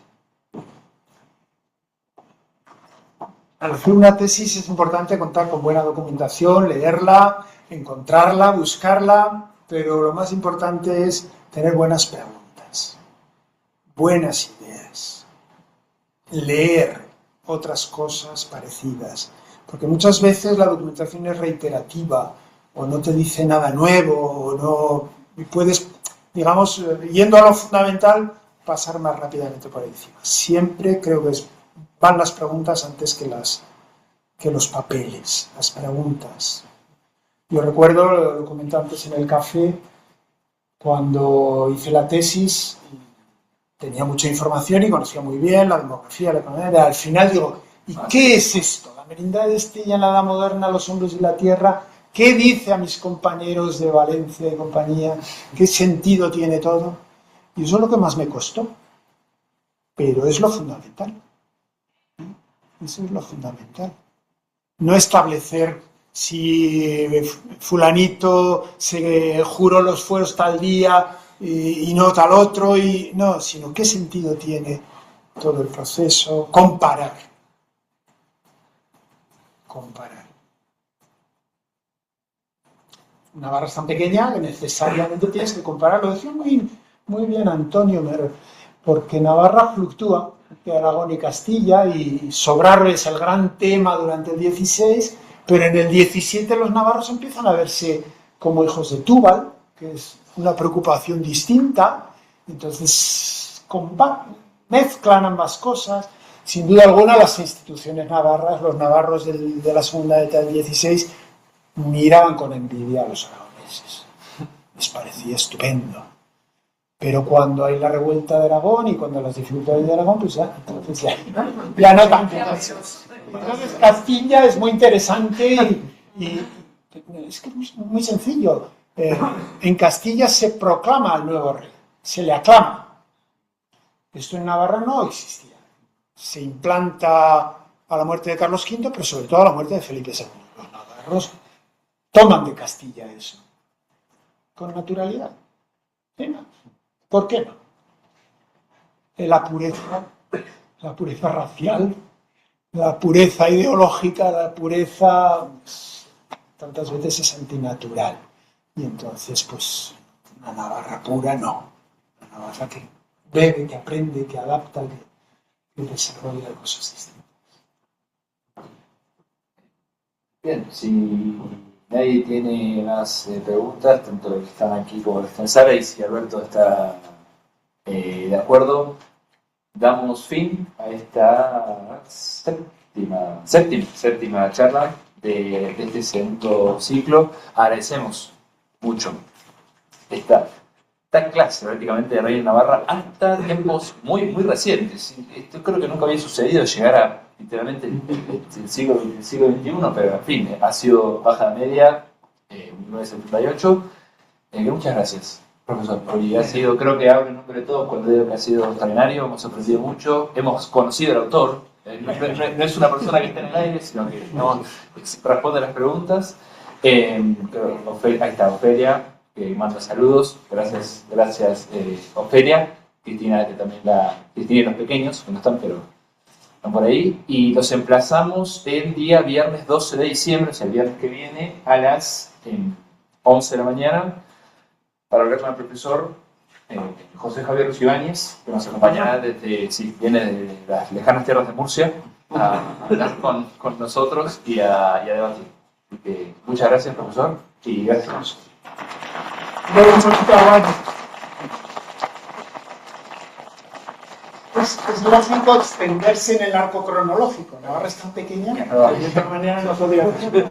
Al hacer una tesis es importante contar con buena documentación, leerla, encontrarla, buscarla, pero lo más importante es tener buenas preguntas, buenas ideas, leer otras cosas parecidas, porque muchas veces la documentación es reiterativa o no te dice nada nuevo o no, y puedes, digamos, yendo a lo fundamental, pasar más rápidamente por encima. Siempre creo que van las preguntas antes que los papeles, las preguntas. Yo recuerdo, lo comenté antes en el café, cuando hice la tesis, tenía mucha información y conocía muy bien la demografía, la economía. Al final digo, ¿y qué es esto? La merindad de Estella en la Edad Moderna, los hombres y la tierra. ¿Qué dice a mis compañeros de Valencia y compañía? ¿Qué sentido tiene todo? Y eso es lo que más me costó. Pero es lo fundamental. Eso es lo fundamental. No establecer si fulanito se juró los fueros tal día y no tal otro, no, sino qué sentido tiene todo el proceso. Comparar. Navarra es tan pequeña que necesariamente tienes que comparar. Lo decía muy bien Antonio, porque Navarra fluctúa entre Aragón y Castilla y Sobrarbe es el gran tema durante el 16, pero en el 17 los navarros empiezan a verse como hijos de Túbal, que es una preocupación distinta, entonces mezclan ambas cosas. Sin duda alguna las instituciones navarras, los navarros de la segunda década del 16 miraban con envidia a los aragoneses, les parecía estupendo. Pero cuando hay la revuelta de Aragón y cuando las dificultades de Aragón, pues ya no tanto. Entonces Castilla es muy interesante y es que es muy sencillo. En Castilla se proclama al nuevo rey, se le aclama. Esto en Navarra no existía. Se implanta a la muerte de Carlos V, pero sobre todo a la muerte de Felipe II. Los navarros toman de Castilla eso, con naturalidad. ¿Sí? ¿Por qué no? La pureza racial, la pureza ideológica, la pureza tantas veces es antinatural. Y entonces, pues, una Navarra pura no. Una Navarra que bebe, que aprende, que adapta, que desarrolla cosas distintas. Bien, si nadie tiene más preguntas, tanto los que están aquí como los que están en sala, y si Alberto está de acuerdo, damos fin a esta séptima charla de este segundo ciclo. Agradecemos mucho esta clase prácticamente de Rey de Navarra hasta tiempos muy recientes. Esto creo que nunca había sucedido, llegar a literalmente el siglo XXI, pero en fin, ha sido baja media, 1978. Muchas gracias, profesor, porque ha sido, creo que hablo en nombre de todos cuando digo que ha sido extraordinario, hemos aprendido mucho, hemos conocido al autor, no es una persona que está en el aire, sino que no responde a las preguntas. Ahí está Ofelia, que manda saludos, gracias Ofelia, Cristina, que también Cristina y los pequeños, que no están, pero están por ahí, y los emplazamos el día viernes 12 de diciembre, o sea, el viernes que viene, a las 11 de la mañana, para hablar con el profesor José Javier Ibáñez, que nos acompañará viene de las lejanas tierras de Murcia, a hablar con nosotros y a debatir. Así que, muchas gracias, profesor, y gracias a nosotros. Es lógico extenderse en el arco cronológico. Navarra es tan pequeña que de otra manera no podía hacerlo.